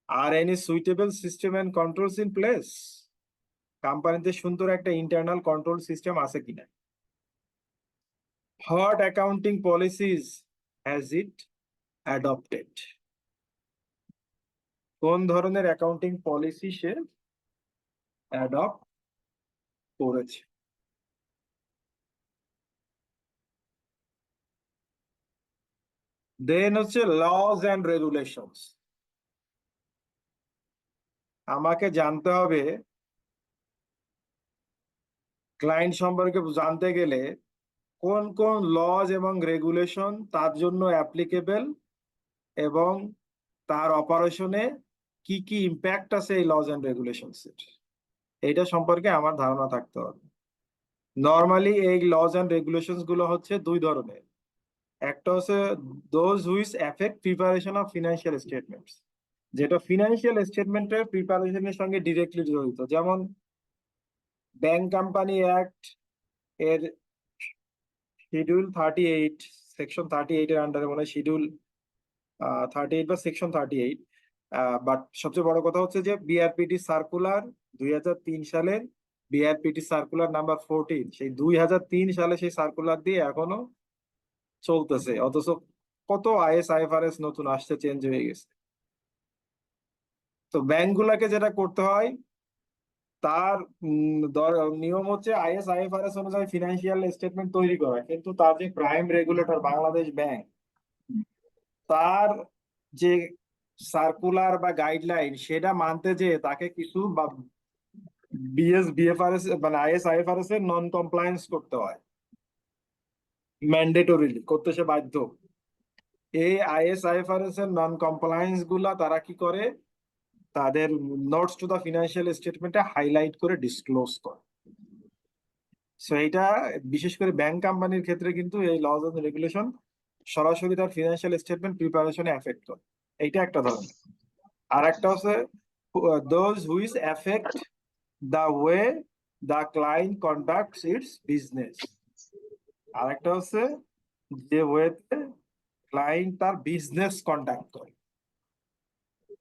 Are any suitable system and controls in place? কোম্পানিতে সুন্দর একটা ইন্টারনাল কন্ট্রোল সিস্টেম আছে কিনা? What accounting policies has it adopted? কোন ধরনের অ্যাকাউন্টিং পলিসি সে অ্যাডপ্ট করেছে? দেন হচ্ছে লজ অ্যান্ড রেগুলেশনস। আমাকে জানতে হবে, ক্লায়েন্ট সম্পর্কে জানতে গেলে কোন কোন লজ এবং রেগুলেশন তার জন্য অ্যাপ্লিকেবল এবং তার অপারেশনে কি কি ইম্প্যাক্ট আছে এই লজ এন্ড রেগুলেশনস এর, এইটা সম্পর্কে আমার ধারণা থাকতে হবে। নর্মালি এই লজ এন্ড রেগুলেশনস গুলো হচ্ছে দুই ধরনের। একটা হচ্ছে those which effect preparation of financial statements, যেটা ফিনান্সিয়াল স্টেটমেন্টের প্রিপারেশনের সঙ্গে ডিরেক্টলি জড়িত। যেমন ব্যাংক কোম্পানি অ্যাক্ট এর শিডিউল 38, সেকশন 38 এর আন্ডারে মনে হয় শিডিউল 38 বা সেকশন 38। বাট সবচেয়ে বড় কথা হচ্ছে যে বিআরপিটি সার্কুলার 2003 সালের, বিআরপিটি সার্কুলার নাম্বার 14, সেই 2003 সালে সেই সার্কুলার দিয়ে এখনো চলতেছে, অথচ কত আইএসআইএফআরএস নতুন আসছে, চেঞ্জ হয়ে গেছে। তো ব্যাংক গুলাকে যেটা করতে হয়, তার নিয়ম হচ্ছে আইএসআইএফআরএস অনুযায়ী ফিনান্সিয়াল স্টেটমেন্ট তৈরি করা, কিন্তু তার যে প্রাইম রেগুলেটর বাংলাদেশ ব্যাংক, তার যে সার্কুলার বা গাইডলাইন সেটা মানতে যে তাকে কিছু বা বিএফআরএস মানে আইএসআইএফআরএস এর নন কমপ্লায়েন্স করতে হয়, ম্যান্ডেটরিলি করতে সে বাধ্য। এই আইএসআইএফআরএস এর নন কমপ্লায়েন্স গুলা তারা কি করে, তাদের নোটস টু দা ফিনান্সিয়াল স্টেটমেন্টে হাইলাইট করে ডিসক্লোজ করে। সো এটা বিশেষ করে ব্যাংক কোম্পানির ক্ষেত্রে কিন্তু এই লজ এন্ড রেগুলেশন সরাসরি তার ফিনান্সিয়াল স্টেটমেন্ট প্রিপারেশনে এফেক্ট করে, এইটা একটা ধরনের। আর একটা হচ্ছে those which effect the way the client conducts its business, আর একটা হচ্ছে যে ওয়েতে ক্লায়েন্ট তার বিজনেস কন্ডাক্ট করে,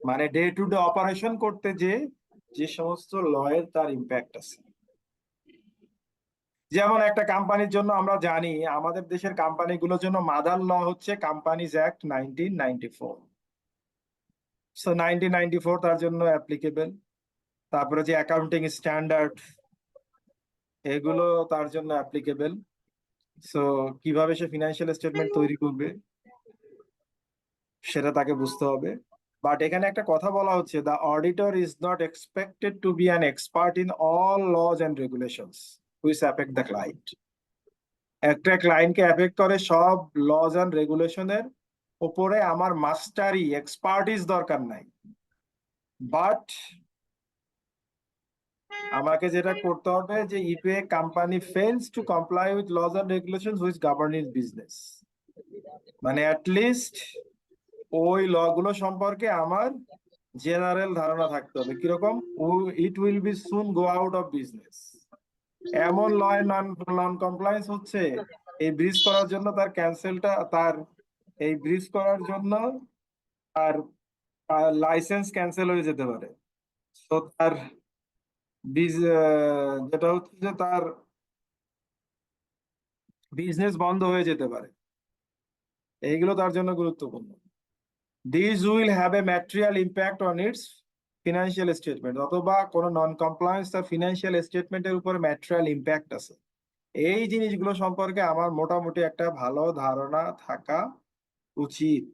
মানে ডে টু ডে অপারেশন করতে যে যে সমস্ত লয়ের তার ইম্প্যাক্ট আছে। যেমন একটা কোম্পানির জন্য আমরা জানি, আমাদের দেশের কোম্পানিগুলোর জন্য মাদার ল হচ্ছে কোম্পানিজ অ্যাক্ট 1994। সো 1994 তার জন্য অ্যাপ্লিকেবল। তারপরে যে অ্যাকাউন্টিং স্ট্যান্ডার্ড, এগুলো তার জন্য অ্যাপ্লিকেবল। সো কিভাবে সে ফিনান্সিয়াল স্টেটমেন্ট তৈরি করবে সেটা তাকে বুঝতে হবে। বাট এখানে একটা কথা বলা হচ্ছে, the auditor is not expected to be an expert in all laws and regulations which affect the client. একটা ক্লায়েন্টকে অ্যাফেক্ট করে সব লজ অ্যান্ড রেগুলেশনের ওপরে আমার মাস্টারি এক্সপার্টিস দরকার নাই। বাট আমাকে যেটা করতে হবে যে if a company fails to comply with laws and regulations which govern its business, মানে অ্যাটলিস্ট ওই ল গুলো সম্পর্কে আমার জেনারেল ধারণা থাকতে হবে। কিরকম? It will be soon go out of business. এমন ল নন কমপ্লায়েন্স হচ্ছে এই ব্রিজ করার জন্য তার ক্যান্সেলটা, তার এই ব্রিজ করার জন্য তার লাইসেন্স ক্যান্সেল হয়ে যেতে পারে। তো তার যেটা হচ্ছে যে তার বিজনেস বন্ধ হয়ে যেতে পারে। এইগুলো তার জন্য গুরুত্বপূর্ণ। This will have a material impact on it's financial statement, অথবা কোনো নন কমপ্লায়েন্স তার ফিনান্সিয়াল স্টেটমেন্টের উপরে ম্যাটেরিয়াল ইম্প্যাক্ট আছে। এই জিনিসগুলো সম্পর্কে আমার মোটামুটি একটা ভালো ধারণা থাকা উচিত।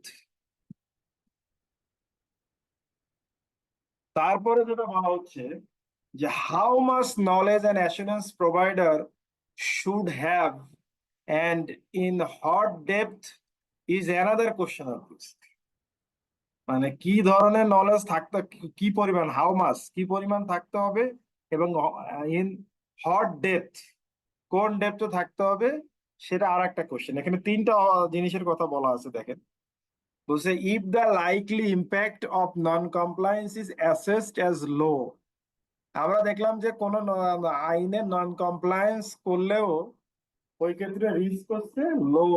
তারপরে যেটা বলা হচ্ছে যে how much knowledge and assurance provider should have and in hot depth is another question of this। মানে কি ধরনের নলেজ থাকতে, কি পরিমাণ, হাউ মাস কি পরিমাণ থাকতে হবে, এবং ইন হট ডেপথ কোন ডেপথে থাকতে হবে, সেটা আর একটা কোশ্চেন। এখানে তিনটা জিনিসের কথা বলা আছে, দেখেন। বলছে if the likely impact of non compliance is assessed as low. আমরা দেখলাম যে কোন আইনে নন কমপ্লায়েন্স করলেও ওই ক্ষেত্রে রিস্ক হচ্ছে লো,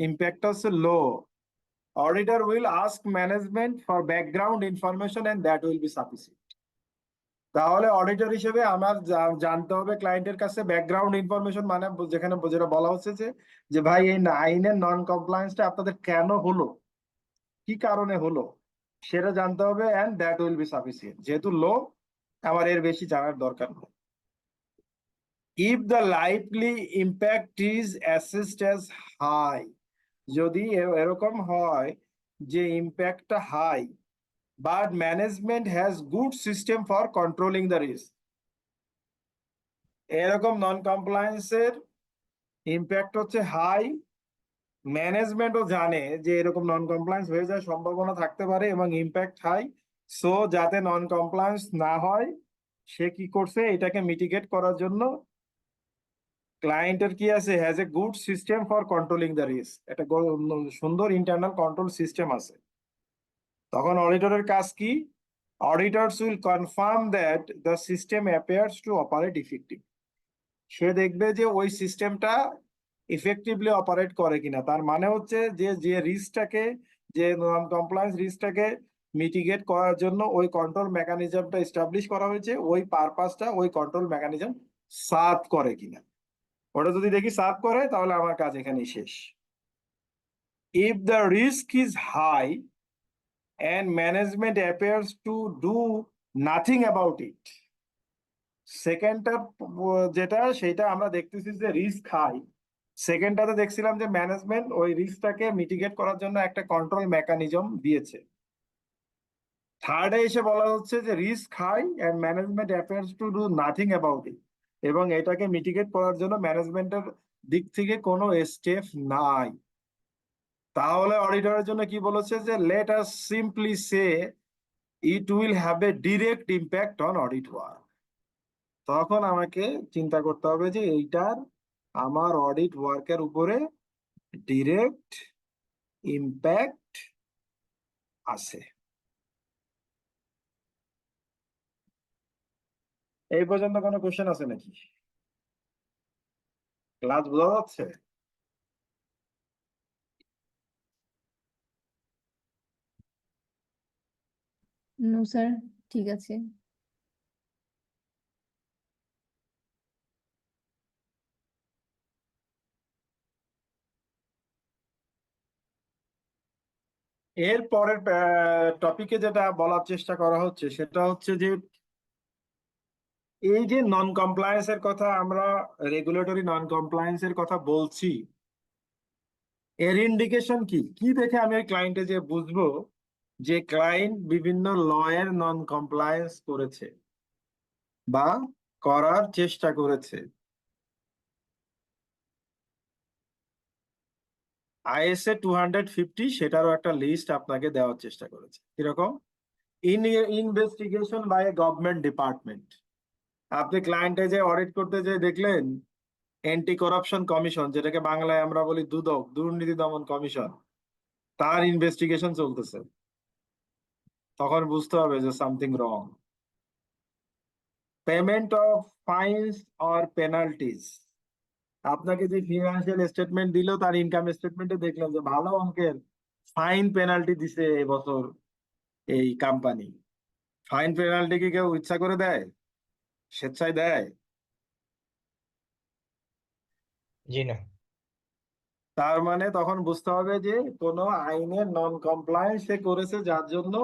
ইম্প্যাক্ট হচ্ছে লো। Auditor will ask management for background information and that will be sufficient। তাহলে অডিটর হিসেবে আমার জানতে হবে ক্লায়েন্টের কাছে ব্যাকগ্রাউন্ড ইনফরমেশন, মানে যেখানে যেটা বলা হচ্ছে যে ভাই এই আইনের নন কমপ্লায়েন্সটা আপনাদের কেন হলো, কি কারণে হলো, সেটা জানতে হবে, and that will be sufficient. যেহেতু লো, আমার এর বেশি জানার দরকার নেই। If the likely impact is assessed as high, যদি এরকম হয় যে ইম্প্যাক্টটা high, but management has good system for controlling the risk। এরকম নন কমপ্লায়েন্সের ইম্প্যাক্ট হচ্ছে হাই, ম্যানেজমেন্টও জানে যে এরকম নন কমপ্লায়েন্স হয়ে যাওয়ার সম্ভাবনা থাকতে পারে এবং ইম্প্যাক্ট হাই। সো যাতে নন কমপ্লায়েন্স না হয়, সে কি করছে, এটাকে মিটিগেট করার জন্য ক্লায়েন্টের কি আছে, has a good system for controlling the risk, একটা সুন্দর ইন্টারনাল কন্ট্রোল সিস্টেম আছে। তখন অডিটরের কাজ কি? Auditors will confirm that the system appears to operate effectively। সে দেখবে যে ওই সিস্টেমটা ইফেক্টিভলি অপারেট করে কিনা। তার মানে হচ্ছে যে রিস্কটাকে, যে নন কমপ্লায়েন্স রিস্কটাকে মিটিগেট করার জন্য ওই কন্ট্রোল মেকানিজমটা এস্টাবলিশ করা হয়েছে, ওই পারপাসটা ওই কন্ট্রোল মেকানিজম সার্ভ করে কিনা। ওটা যদি দেখি সার্ভ করে, তাহলে আমার কাজ এখানেই শেষ। If the risk is high and management appears to do nothing about it, সেকেন্ডটা যেটা, সেটা আমরা দেখতেছি যে রিস্ক হাই। সেকেন্ডটাতে দেখছিলাম যে ম্যানেজমেন্ট ওই রিস্কটাকে মিটিগেট করার জন্য একটা কন্ট্রোল মেকানিজম দিয়েছে। থার্ডে এসে বলা হচ্ছে যে risk high and management appears to do nothing about it, এবং এটাকে মিটিগেট করার জন্য ম্যানেজমেন্টের দিক থেকে কোনো স্টেপ নাই। তাহলে অডিটরের জন্য কি বলেছে, যে let us simply say it will have a direct impact on audit work। তখন আমাকে চিন্তা করতে হবে যে এইটার আমার অডিট ওয়ার্কের উপরে ডিরেক্ট ইম্প্যাক্ট আছে। এই পর্যন্ত কোনো কোশ্চেন আছে নাকি? ক্লাস বোঝা যাচ্ছে?
নো স্যার, ঠিক আছে।
এর পরের টপিকে যেটা বলার চেষ্টা করা হচ্ছে সেটা হচ্ছে যে এই যে নন কমপ্লায়েন্স এর কথা আমরা, রেগুলেটরি নন কমপ্লায়েন্স এর কথা বলছি, এর ইন্ডিকেশন কি কি দেখে আমি ওই ক্লায়েন্টে যে বুঝবো যে ক্লায়েন্ট বিভিন্ন ল এর নন কমপ্লায়েন্স করেছে বা করার চেষ্টা করেছে। আইএসএ 250 সেটারও একটা লিস্ট আপনাকে দেওয়ার চেষ্টা করেছে। কিরকম? Investigation by government department. আপনি ক্লায়েন্টে যে অডিট করতে যে দেখলেন অ্যান্টি করাপশন কমিশন, যেটাকে বাংলায় আমরা বলি দুদক, দুর্নীতি দমন কমিশন, তার ইনভেস্টিগেশন চলতেছে, তখন বুঝতে হবে যে something wrong. Payment of fines or penalties, আপনাকে যে ফিনান্সিয়াল স্টেটমেন্ট দিল তার ইনকাম স্টেটমেন্টে দেখলেন যে ভালো অঙ্কের ফাইন পেনাল্টি দিছে এবছর এই কোম্পানি। ফাইন পেনাল্টি কি কেউ ইচ্ছা করে দেয়? স্বেচ্ছায় দেয়?
জি না।
তার মানে তখন বুঝতে হবে যে কোনো আইনের নন কমপ্লায়েন্স সে করেছে, যার জন্য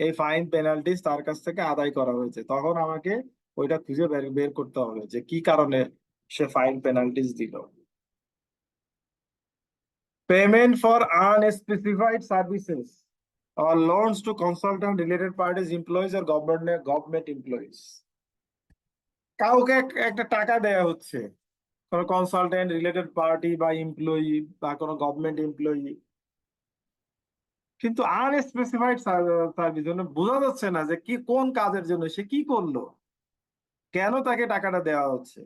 এই ফাইন পেনাল্টিজ তার কাছ থেকে আদায় করা হয়েছে। তখন আমাকে ওইটা খুঁজে বের বের করতে হবে যে কি কারণে সে ফাইন পেনাল্টিজ দিল। Payment for unspecified services or loans to consultant related parties, employees or government employees. কাউকে একটা টাকা দেয়া হচ্ছে, কোনো কনসালটেন্ট রিলেটেড পার্টি বা এমপ্লয়ি বা কোনো গভর্নমেন্ট এমপ্লয়ি, কিন্তু আনস্পেসিফাইড সার্ভিস, জন্য বোঝা যাচ্ছে না যে কি কোন কাজের জন্য সে কি করলো, কেন তাকে টাকাটা দেওয়া হচ্ছে।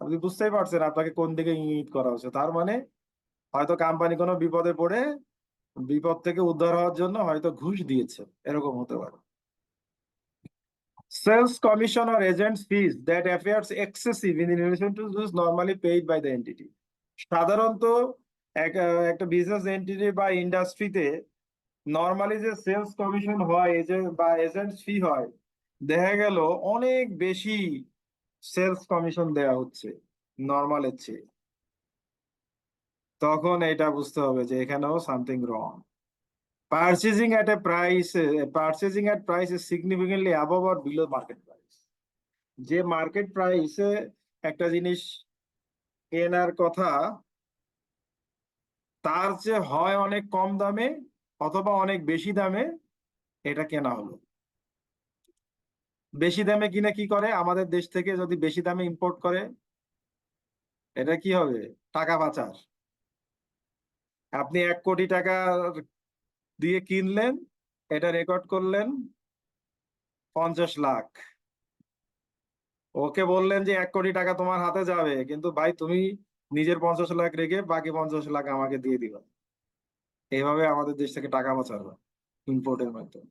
আপনি বুঝতেই পারছেন আপনাকে কোন দিকে ইঙ্গিত করা হচ্ছে। তার মানে হয়তো কোম্পানি কোনো বিপদে পড়ে বিপদ থেকে উদ্ধার হওয়ার জন্য হয়তো ঘুষ দিয়েছে, এরকম হতে পারে। Sales commission or agents fees that appears excessive in relation to those normally paid by the entity. সাধারণত একটা বিজনেস এন্টিটি বা ইন্ডাস্ট্রিতে নর্মালি যে সেলস কমিশন হয় বা এজেন্টস ফি হয়, দেখা গেল অনেক বেশি সেলস কমিশন দেয়া হচ্ছে নর্মালের চেয়ে। তখন এটা বুঝতে হবে যে এখানেও something wrong. Purchasing at price is significantly above or below market price. যে মার্কেট প্রাইসে একটা জিনিস কেনার কথা তার চেয়ে হয় অনেক কম দামে অথবা অনেক বেশি দামে এটা কেনা হলো। বেশি দামে কিনে কি করে, আমাদের দেশ থেকে যদি বেশি দামে ইম্পোর্ট করে, এটা কি হবে? টাকা পাচার। আপনি 1 কোটি টাকা দিয়ে কিনলেন, এটা রেকর্ড করলেন 50 লাখ, ওকে বললেন যে 1 কোটি টাকা তোমার হাতে যাবে, কিন্তু ভাই তুমি নিজের 50 লাখ রেখে বাকি 50 লাখ আমাকে দিয়ে দিবা। এইভাবে আমাদের দেশ থেকে টাকা পাচার হয় ইম্পোর্টের মাধ্যমে।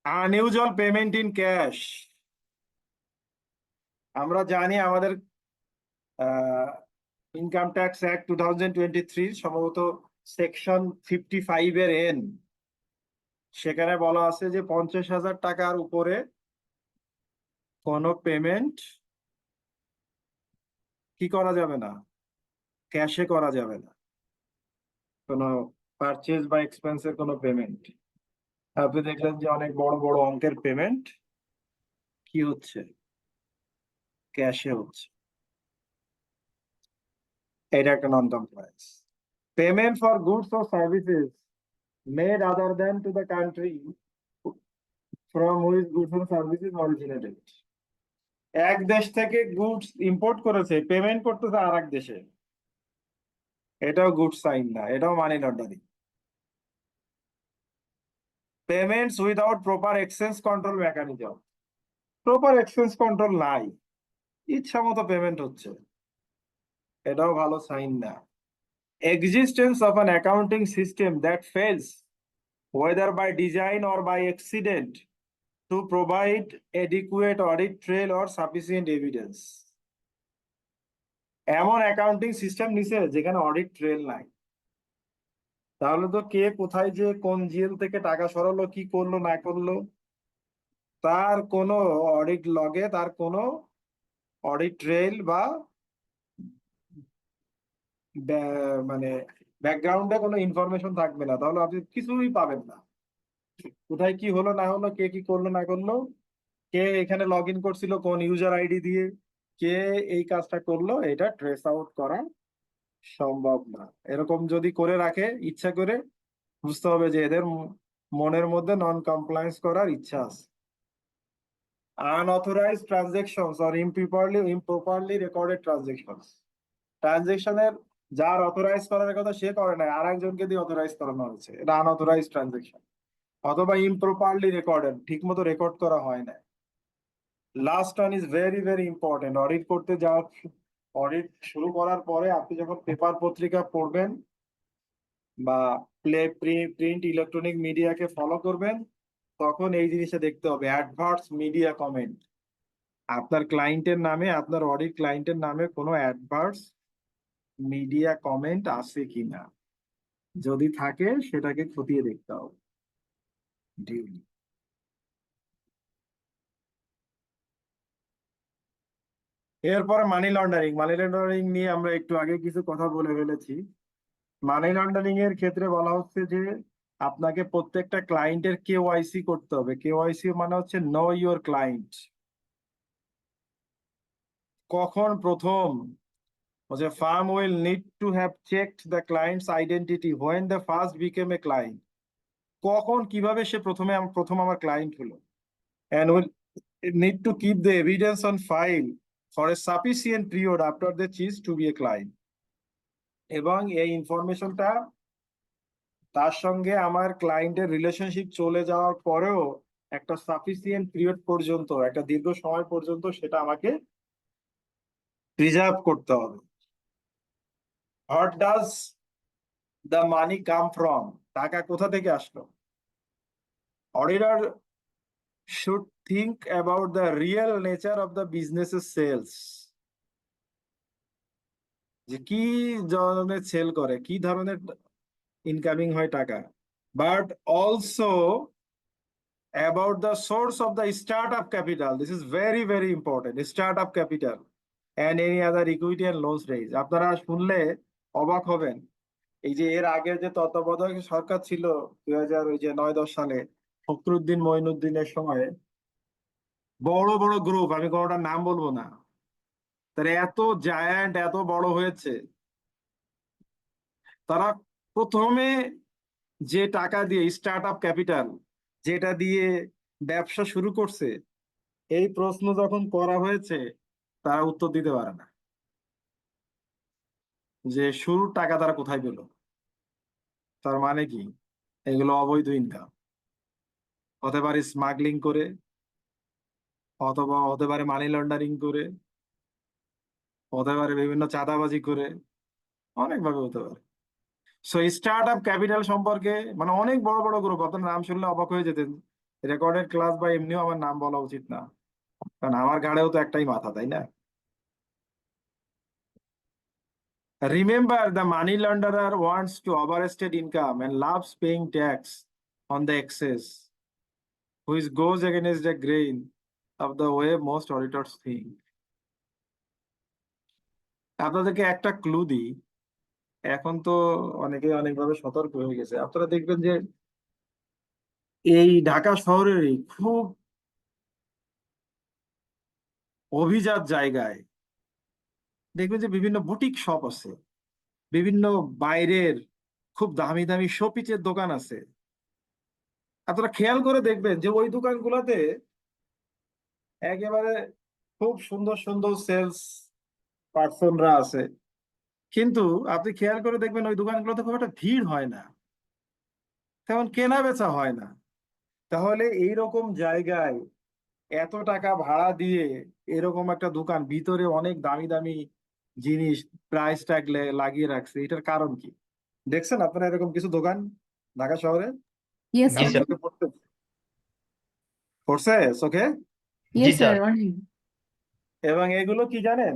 আনইউজুয়াল পেমেন্ট ইন ক্যাশ, আমরা জানি আমাদের ইনকাম ট্যাক্স অ্যাক্ট 2023 সম্ভবত সেকশন 55 এর এন, সেখানে বলা আছে যে 50,000 টাকার উপরে কোনো পেমেন্ট কি করা যাবে না, ক্যাশে করা যাবে না। কোনো পারচেজ বা এক্সপেন্সের কোনো পেমেন্ট, আপনি দেখলেন যে অনেক বড় বড় অঙ্কের পেমেন্ট কি হচ্ছে, ক্যাশে হচ্ছে, এটা একটা non compliance. Payment for goods or services made other than to the country from which goods or services originated. এক দেশ থেকে গুডস ইম্পোর্ট করেছে, পেমেন্ট করতেছে আর এক দেশে, এটাও গুড সাইন না, এটাও money laundering. Payments without proper exchange control mechanism, proper exchange control নাই, ইচ্ছা মতো পেমেন্ট হচ্ছে, এটাও ভালো সাইন না। Existence of an accounting system that fails, whether by design or by accident, to provide adequate audit trail or sufficient evidence. এমন accounting system নিছে যেখানে অডিট ট্রেল নাই, তাহলে তো কে কোথায় যে কোন জেল থেকে টাকা সরালো, কি করলো না করলো, তার কোনো অডিট লগে তার কোনো অডিট ট্রেল বা মানে ব্যাকগ্রাউন্ডে কোনো ইনফরমেশন থাকবে না, তাহলে আপনি কিছুই পাবেন না। কোথায় কি হলো না হলো, কে কি করলো না করলো, কে এখানে লগ ইন করছিল কোন ইউজার আইডি দিয়ে, কে এই কাজটা করলো, এটা ট্রেস আউট করা সম্ভব না। এরকম যদি করে রাখে ইচ্ছা করে, বুঝতে হবে যে এদের মনের মধ্যে নন কমপ্লায়েন্স করার ইচ্ছা আছে। Unauthorised transactions or improperly recorded transactions, ট্রানজেকশনের যার অথরাইজ করার কথা সে করে নাই, আর একজনকে দিয়ে অথরাইজ করানো হয়েছে, এটা আনঅথরাইজড ট্রানজেকশন। অথবা ইমপ্রপারলি রেকর্ডেড, ঠিক মতো রেকর্ড করা হয় না। Last one is very very important. Audit করতে যাওয়ার, অডিট শুরু করার পরে আপনি যখন পেপার পত্রিকা পড়বেন বা প্রিন্ট ইলেকট্রনিক মিডিয়াকে ফলো করবেন, তখন এই জিনিসটা দেখতে হবে, অ্যাডভার্স মিডিয়া কমেন্ট। আপনার ক্লায়েন্টের নামে, আপনার অডিট ক্লায়েন্টের নামে কোনো অ্যাডভার্স মিডিয়া কমেন্ট আছে কিনা, যদি থাকে সেটাকে খতিয়ে দেখতে হবে duly। এরপরে মানি লন্ডারিং। মানি লন্ডারিং নিয়ে আমরা একটু আগে কিছু কথা বলে ফেলেছি। মানি লন্ডারিং এর ক্ষেত্রে বলা হচ্ছে যে আপনাকে প্রত্যেকটা ক্লায়েন্টের কেওয়াইসি করতে হবে। কেওয়াইসি মানে হচ্ছে নো ইউর ক্লায়েন্ট। কখন প্রথম, বলছে farm will need to have checked the clients identity when the first became a client. কখন কিভাবে সে প্রথম আমার ক্লায়েন্ট হলো, and will need to keep the evidence on file for a sufficient period after they choose to be a client। এবং এই ইনফরমেশনটা তার সঙ্গে আমার ক্লায়েন্টের রিলেশনশিপ চলে যাওয়ার পরেও একটা সাফিসিয়েন্ট পিরিয়ড পর্যন্ত, একটা দীর্ঘ সময় পর্যন্ত সেটা আমাকে প্রিজার্ভ করতে হবে। What does the money come from, টাকা কোথা থেকে আসলো। Auditor should think about the real nature of the business's sales, যে কি ধরনের সেল করে, কি ধরনের ইনকামিং হয় টাকা, but also about the source of the startup capital. This is very very important, startup capital and any other equity and loans raise। আপনারা শুনলে অবাক হবেন, এই যে এর আগের যে তত্ত্বাবধায়ক সরকার ছিল 2009-10 সালে, ফখরুদ্দিন মঈনুদ্দিনের সময়, বড় বড় গ্রুপ, আমি কোনোটার নাম বলবো না, তারা এত জায়ান্ট, এত বড় হয়েছে, তারা প্রথমে যে টাকা দিয়ে, স্টার্ট আপ ক্যাপিটাল যেটা দিয়ে ব্যবসা শুরু করছে, এই প্রশ্ন যখন করা হয়েছে তারা উত্তর দিতে পারে না যে শুরুর টাকা তারা কোথায় পেল। তার মানে কি, এগুলো অবৈধ ইনকাম, হতে পারে স্মাগলিং করে, অথবা হতে পারে মানি লন্ডারিং করে, হতে পারে বিভিন্ন চাঁদাবাজি করে, অনেকভাবে হতে পারে। সো স্টার্ট আপ ক্যাপিটাল সম্পর্কে, মানে অনেক বড় বড় গ্রুপ, আপনার নাম শুনলে অবাক হয়ে যেতেন। রেকর্ডেড ক্লাস বা এমনিও আমার নাম বলা উচিত না, কারণ আমার ঘাড়েও তো একটাই মাথা, তাই না। Remember, the money launderer wants to overestate income and loves paying tax on the excess, which goes against the grain of the way most auditors think। আপনাদেরকে একটা ক্লু দিই, এখন তো অনেকে অনেকভাবে সতর্ক হয়ে গেছে। আপনারা দেখবেন যে এই ঢাকা শহরেরই খুব অভিজাত জায়গায় দেখবেন যে বিভিন্ন বুটিক শপ আছে, বিভিন্ন বাইরের খুব দামি দামি শোপিসের দোকান আছে। আপনারা খেয়াল করে দেখবেন যে ওই দোকানগুলোতে একেবারে খুব সুন্দর সুন্দর সেলস পার্সনরা আছে, কিন্তু আপনি খেয়াল করে দেখবেন ওই দোকানগুলোতে খুব একটা ভিড় হয় না, তেমন কেনা বেচা হয় না। তাহলে এইরকম জায়গায় এত টাকা ভাড়া দিয়ে এরকম একটা দোকান, ভিতরে অনেক দামি দামি জিনিস প্রাইস ট্যাগ লাগিয়ে রাখছে, এটার কারণ কি? দেখছেন আপনারা এরকম কিছু দোকান ঢাকা শহরে?
ইয়েস
জি
স্যার,
স্যার।
চোখে পড়ছে চোখে?
জি
ইয়েস স্যার,
স্যার।
অনেক।
এবং এগুলো কি জানেন,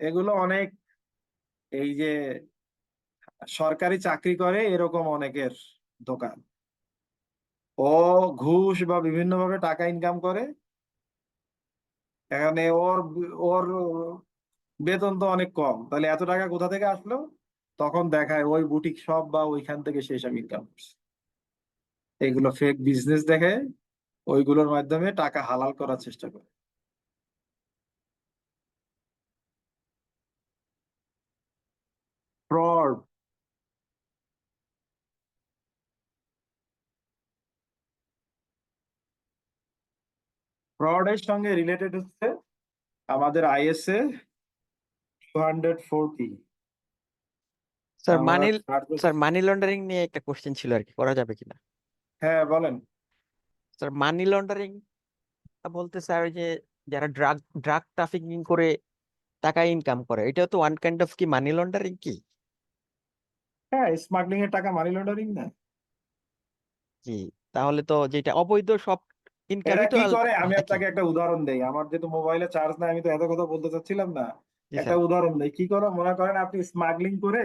এগুলো অনেক, এই যে সরকারি চাকরি করে এরকম অনেকের দোকান, ও ঘুষ বা বিভিন্ন ভাবে টাকা ইনকাম করে, এখানে ওর ওর বেতন তো অনেক কম, তাহলে এত টাকা কোথা থেকে আসলো? তখন দেখায় ওই বুটিক শপ বা ওইখান থেকে সে সব ইনকাম করছে। এগুলো ফেক বিজনেস দেখে, ওইগুলোর মাধ্যমে টাকা হালাল করার চেষ্টা করে। ফ্রড, ফ্রডের সঙ্গে রিলেটেড হচ্ছে আমাদের আইএসএ 240।
স্যার
আমরা
মানি
start করছি-
স্যার মানি লন্ডারিং নিয়ে একটা কোশ্চেন ছিল আর কি, করা যাবে কিনা?
হ্যাঁ বলেন।
স্যার মানি লন্ডারিং বলতে স্যার ওই যে যারা ড্রাগ ড্রাগ ট্রাফিকিং করে টাকা ইনকাম করে, এটা তো ওয়ান কাইন্ড অফ কি মানি লন্ডারিং কি?
হ্যাঁ, স্মাগলিং এর টাকা মানি লন্ডারিং না?
জি, তাহলে তো যেটা অবৈধ সব
এরা
ইনকামই তো
কি করে আমি
একই।
আপনাকে একটা উদাহরণ দেই, আমার যেহেতু মোবাইলে চার্জ নাই আমি তো এত কথা বলতে চাচ্ছিলাম না।
জি
একটা
স্যার।
উদাহরণ দেই, কি করে মনে করেন আপনি স্মাগলিং করে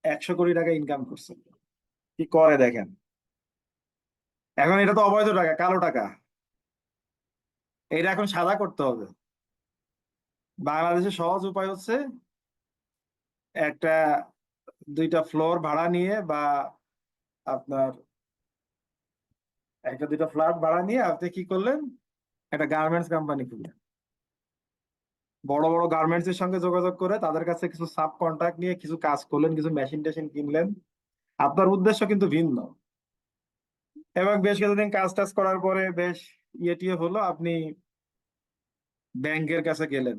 100 কোটি টাকা ইনকাম করছেন, কি করে দেখেন। এখন এটা তো অবৈধ টাকা, কালো টাকা, এটা এখন সাদা করতে হবে। বাংলাদেশের সহজ উপায় হচ্ছে একটা 2টা ফ্লোর ভাড়া নিয়ে বা আপনার 1টা 2টা ফ্ল্যাট ভাড়া নিয়ে আপনি কি করলেন, একটা গার্মেন্টস কোম্পানি খুললেন। বড় বড় গার্মেন্টস এর সঙ্গে যোগাযোগ করে তাদের কাছে কিছু সাব কন্ট্রাক্ট নিয়ে কিছু কাজ করলেন, কিছু মেশিন টেশিন কিনলেন। আপনার উদ্দেশ্য কিন্তু ভিন্ন। এবং বেশ কিছুদিন কাজ টাজ করার পরে বেশ টিয়ে হলো, আপনি ব্যাংকের কাছে গেলেন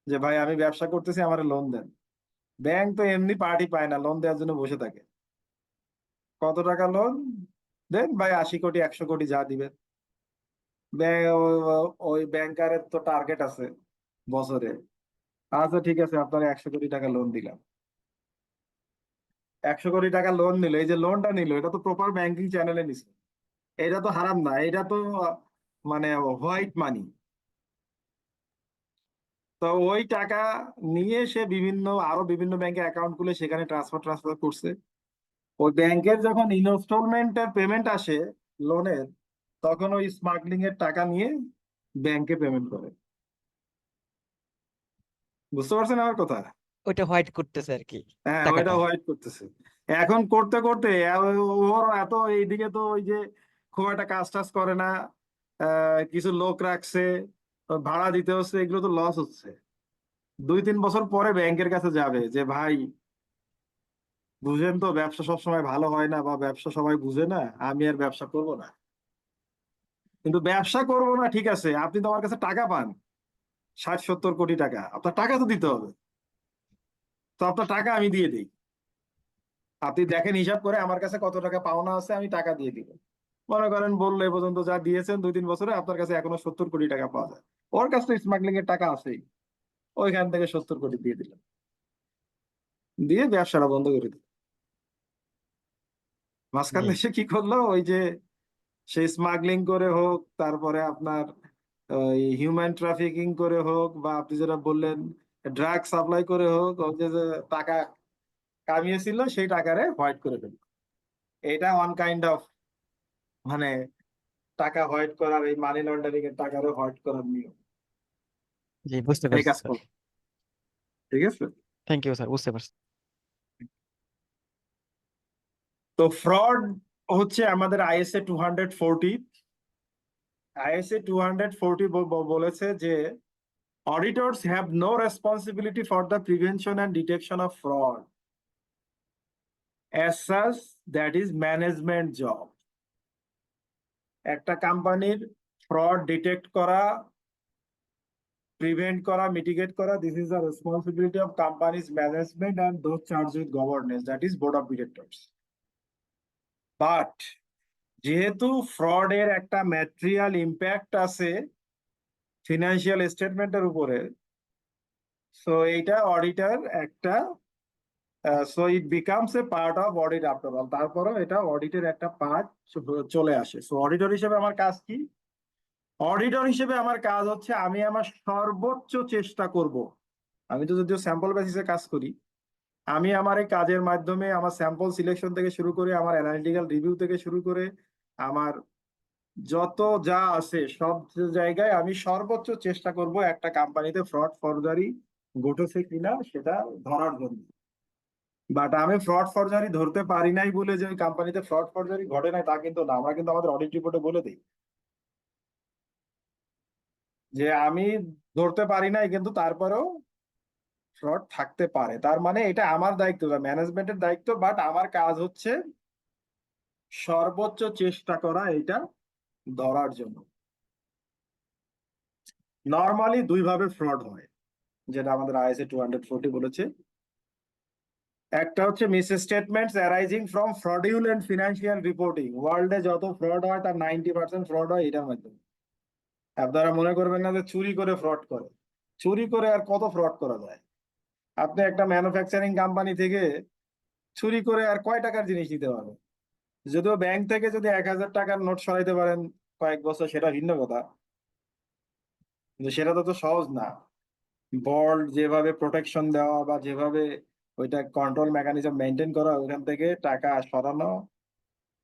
যে ভাই আমি ব্যবসা করতেছি, আমার লোন দেন। ব্যাংক তো এমনি পার্টি পায় না, লোন দেওয়ার জন্য বসে থাকে। কত টাকা লোন দেন ভাই? 80 কোটি 100 কোটি যা দিবেন। ওই ব্যাংকারের তো টার্গেট আছে বছরে। আচ্ছা ঠিক আছে, আপনার 100 কোটি টাকা লোন দিলাম। 100 কোটি টাকা লোন নিল, এই যে লোনটা নিল এটা তো প্রপার ব্যাংকিং চ্যানেলে নিছে, এটা তো হারাম না, এটা তো মানে হোয়াইট মানি। তো ওই টাকা নিয়ে সে আরো বিভিন্ন ব্যাংকে অ্যাকাউন্ট খুলে সেখানে ট্রান্সফার করছে। ওই ব্যাংকের যখন ইনস্টলমেন্টের পেমেন্ট আসে লোনের, তখন ওই স্মাগলিং এর টাকা নিয়ে ব্যাংকে পেমেন্ট করে। বুঝতে পারছেন আমার কথা?
ওইটা হোয়াইট করতেছে আর কি
হ্যাঁ, ওইটা
টাকাটা।
হোয়াইট করতেছে। এখন করতে করতে ওর এত এইদিকে তো ওই যে খুব একটা কাজ টাজ করে না, কিছু লোক রাখছে, ভাড়া দিতে হচ্ছে, এগুলো তো লস হচ্ছে। 2-3 বছর পরে ব্যাংকের কাছে যাবে যে ভাই বুঝেন তো, ব্যবসা সবসময় ভালো হয় না বা ব্যবসা সবাই বুঝে না, আমি আর ব্যবসা করব না। কিন্তু ব্যবসা করব না ঠিক আছে, আপনি তো আমার কাছে টাকা পান 60-70 কোটি টাকা, আপনার টাকা তো দিতে হবে। তো আপনার টাকা আমি দিয়ে দিই, আপনি দেখেন হিসাব করে আমার কাছে কত টাকা পাওনা আছে, আমি টাকা দিয়ে দিব। মনে করেন বললে এ পর্যন্ত যা দিয়েছেন 2-3 বছরে আপনার কাছে এখনো 70 কোটি টাকা পাওয়া যায়, ওর কাছে তো স্মাগলিং এর টাকা আছেই, ওইখান থেকে 70 কোটি দিয়ে দিলাম, দিয়ে ব্যবসাটা বন্ধ করে দিল। মাঝখান
জি।
দেশে কি করলো, ওই যে সেই স্মাগলিং করে হোক, তারপরে আপনার ওই হিউম্যান ট্রাফিকিং করে হোক, বা আপনি যেটা বললেন ড্রাগ সাপ্লাই করে হোক, ওই যে টাকা কামিয়েছিল সেই টাকারে হোয়াইট করে ফেলল। এটা ওয়ান কাইন্ড অফ মানে টাকা হোয়াইট করার, এই মানি লন্ডারিং এর টাকারও হোয়াইট করার নিয়ম।
জি, বুঝতে
এই
পারছি
কাজ
স্যার।
করো, ঠিক আছে?
থ্যাংক ইউ স্যার, বুঝতে পারছি।
তো ফ্রড হচ্ছে আমাদের ISA 240। ISA 240 বলেছে যে auditors have no responsibility for the prevention and detection of fraud. As such, that is management job. একটা কোম্পানির ফ্রড ডিটেক্ট করা, প্রিভেন্ট করা, মিটিগেট করা, this is the responsibility of company's management and those charged with governance, that is board of directors. But যেহেতু ফ্রডের একটা material impact আছে financial স্টেটমেন্টের উপরে, সো এইটা অডিটর একটা, so it becomes a part of audit after all. তারপরেও এটা অডিটের একটা পার্ট চলে আসে। সো অডিটর হিসেবে আমার কাজ কি? অডিটর হিসেবে আমার কাজ হচ্ছে আমি আমার সর্বোচ্চ চেষ্টা করব। আমি তো যদিও স্যাম্পল বেসিসে কাজ করি, আমি আমার এই কাজের মাধ্যমে আমার স্যাম্পল সিলেকশন থেকে শুরু করে, আমার অ্যানালিটিক্যাল রিভিউ থেকে শুরু করে, আমার যত যা আছে সব জায়গায় আমি সর্বোচ্চ চেষ্টা করব একটা কোম্পানিতে ফ্রড ফর্জারি ঘটেছে কিনা সেটা ধরার জন্য। বাট আমি ফ্রড ফরজারি ধরতে পারি নাই বলে যে ওই কোম্পানিতে ফ্রড ফরজারি ঘটে নাই তা কিন্তু না, আমরা কিন্তু আমাদের অডিট রিপোর্টে বলে দিই যে আমি ধরতে পারি নাই, কিন্তু তারপরেও ফ্রড থাকতে পারে। তার মানে এটা আমার দায়িত্ব বা ম্যানেজমেন্টের দায়িত্ব, বাট আমার কাজ হচ্ছে সর্বোচ্চ চেষ্টা করা এটা ধরার জন্য। নর্মালি দুই ভাবে ফ্রড হয়, যেটা আমাদের আইএসএ 240 বলেছে। একটা হচ্ছে miss statements arising from fraudulent financial reporting. ওয়ার্ল্ডে যত ফ্রড হয় তার 90% ফ্রড হয় এটার মাধ্যমে। আপনারা মনে করবেন না যে চুরি করে ফ্রড করে। চুরি করে আর কত ফ্রড করা যায়? আপনি একটা ম্যানুফ্যাকচারিং কোম্পানি থেকে চুরি করে আর কয় টাকার জিনিস নিতে পারবেন? যদিও ব্যাংক থেকে যদি 1000 টাকার নোট সরাইতে পারেন কয়েক বছর, সেটা ভিন্ন কথা, কিন্তু সেটা তো সহজ না। বোর্ড যেভাবে প্রোটেকশন দেওয়া বা যেভাবে ওইটা কন্ট্রোল মেকানিজম মেনটেন করা, ওইখান থেকে টাকা সরানো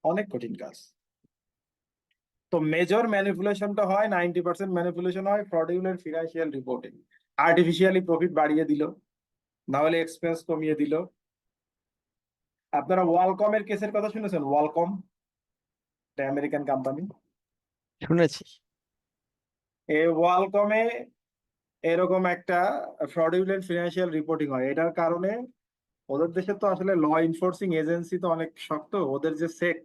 অনেক কঠিন কাজ। তো মেজর ম্যানিপুলেশনটা হয়, 90% ম্যানিপুলেশন হয় fraudulent financial reporting. Artificially profit বাড়িয়ে দিল, না হলে এক্সপেন্স কমিয়ে দিল। আপনারা ওয়ালকমের কেসের কথা শুনেছেন? ওয়ালকম, আমেরিকান কোম্পানি।
শুনেছি।
এই ওয়ালকমে এরকম একটা ফ্রডুলেন্ট ফিনান্সিয়াল রিপোর্টিং হয়। এটার কারণে ওদের দেশে তো আসলে ল এনফোর্সিং এজেন্সি তো অনেক শক্ত। ওদের যে সেক,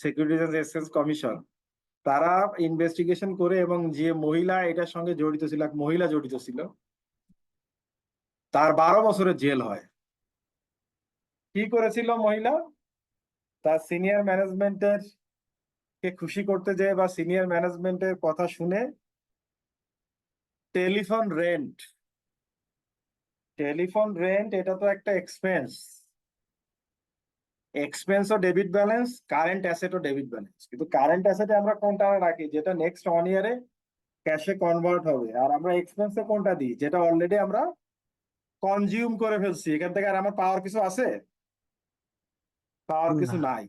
সিকিউরিটিজ এন্ড এক্সচেঞ্জ কমিশন, তারা ইনভেস্টিগেশন করে, এবং যে মহিলা এটার সঙ্গে জড়িত ছিল, এক মহিলা জড়িত ছিল, তার 12 বছরের জেল হয়। কি করেছিল মহিলা? তার সিনিয়র ম্যানেজমেন্টের কে খুশি করতে যেয়ে বা সিনিয়র ম্যানেজমেন্টের কথা শুনে টেলিফোন রেন্ট, এটা তো একটা এক্সপেন্স। এক্সপেন্স ও ডেবিট ব্যালেন্স, কারেন্ট অ্যাসেট ও ডেবিট ব্যালেন্স। কিন্তু কারেন্ট অ্যাসেটে আমরা কোনটা রাখি? যেটা নেক্সট 1 ইয়ারে ক্যাশে কনভার্ট হবে। আর আমরা এক্সপেন্সে কোনটা দিই? যেটা অলরেডি আমরা কনজিউম করে ফেলছি। এখান থেকে আর আমার পাওয়ার কিছু আছে? পাওয়ার কিছু
না
নাই।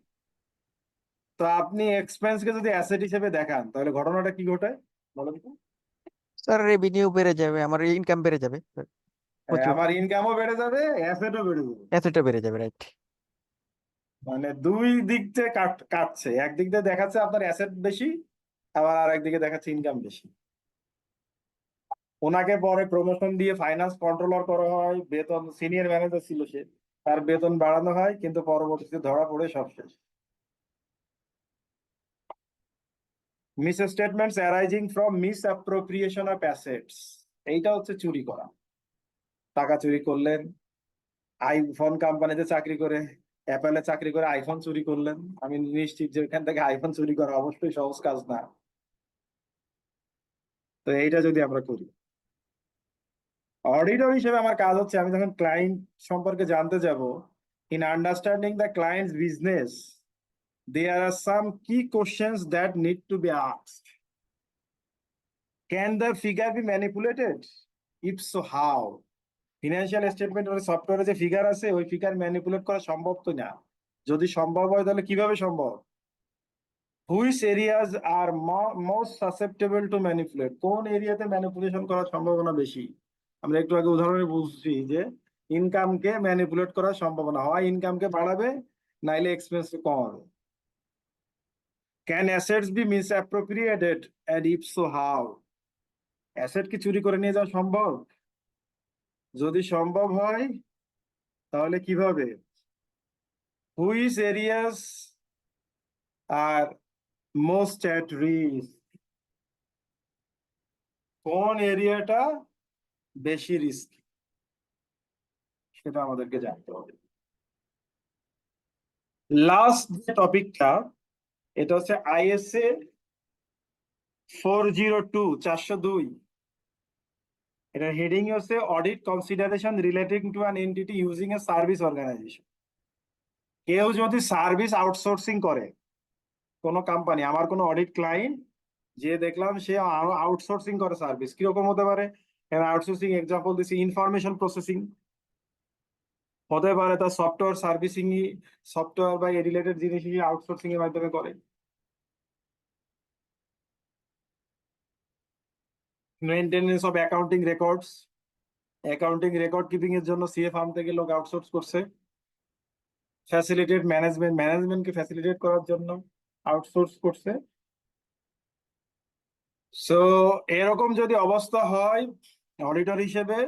তো আপনি এক্সপেন্স কে যদি অ্যাসেট হিসেবে দেখান, তাহলে ঘটনাটা কি ঘটে বলেন তো?
স্যার, রেভিনিউ বেড়ে যাবে, আমার ইনকাম বেড়ে যাবে sir, প্রচুর।
আমার ইনকামও বেড়ে যাবে, অ্যাসেটও বেড়ে যাবে।
এতটা বেড়ে যাবে, রাইট?
মানে দুই দিক থেকে কাটছে। একদিক দিয়ে দেখাচ্ছে আপনার অ্যাসেট বেশি, আবার আর একদিকে দেখাচ্ছে ইনকাম বেশি। ওনাকে পরে প্রমোশন দিয়ে ফাইন্যান্স কন্ট্রোলার করা হয়, বেতন, সিনিয়র ম্যানেজার ছিল সে, তার বেতন বাড়ানো হয়, কিন্তু পরবর্তীতে ধরা পড়ে সব শেষ। Miss statements arising from miss appropriation of assets, এইটা হচ্ছে চুরি করা। টাকা চুরি করলেন, আইফোন কোম্পানিতে চাকরি করে, অ্যাপেলে চাকরি করে আইফোন চুরি করলেন। আমি নিশ্চিত যে এখান থেকে আইফোন চুরি করা অবশ্যই সহজ কাজ না। তো এইটা যদি আমরা করি, অডিটর হিসেবে আমার কাজ হচ্ছে, আমি যখন ক্লায়েন্ট সম্পর্কে জানতে যাব, in understanding the clients business, there are some key questions that need to be asked. Can the figure be manipulated? If so, how? Financial statement সফটওয়্যারে যে ফিগার আছে, ওই ফিগার ম্যানিপুলেট করা সম্ভব তো না। যদি সম্ভব হয় তাহলে কিভাবে সম্ভব? Which areas are most susceptible to manipulate, কোন এরিয়াতে ম্যানিপুলেশন করার সম্ভাবনা বেশি? আমরা একটু আগে উদাহরণে বুঝছি যে ইনকামকে ম্যানিপুলেট করার সম্ভাবনা হয়, ইনকামকে বাড়াবে, নাইলে এক্সপেন্স কমাবে। Can assets be misappropriated, and if so how? Asset কি চুরি করে নিয়ে যাওয়া সম্ভব? যদি সম্ভব হয় তাহলে কিভাবে? Which areas R most at risk, কোন এরিয়াটা বেশি রিস্ক, সেটা আমাদেরকে জানতে হবে। লাস্ট যে টপিকটা, এটা হচ্ছে আইএসএ 402। এটা হেডিং হচ্ছে audit consideration relating to an entity using a service organisation. কেউ যদি সার্ভিস আউটসোর্সিং করে, কোনো কোম্পানি, আমার কোনো অডিট ক্লায়েন্ট যে দেখলাম সে আউটসোর্সিং করে সার্ভিস, কিরকম হতে পারে? আউটসোর্সিং এক্সাম্পল দিচ্ছি, ইনফরমেশন প্রসেসিং হতে পারে, তার সফটওয়্যার সার্ভিসিং, সফটওয়্যার বা রিলেটেড জিনিস আউটসোর্সিং এর মাধ্যমে করে। Maintenance of accounting records, accounting record keeping এর জন্য সিএ ফার্ম থেকে লোক আউটসোর্স করছে, ফ্যাসিলিটেট ম্যানেজমেন্টকে ফ্যাসিলিটেট করার জন্য আউটসোর্স করছে। সো এরকম যদি অবস্থা হয়, অডিটর হিসেবে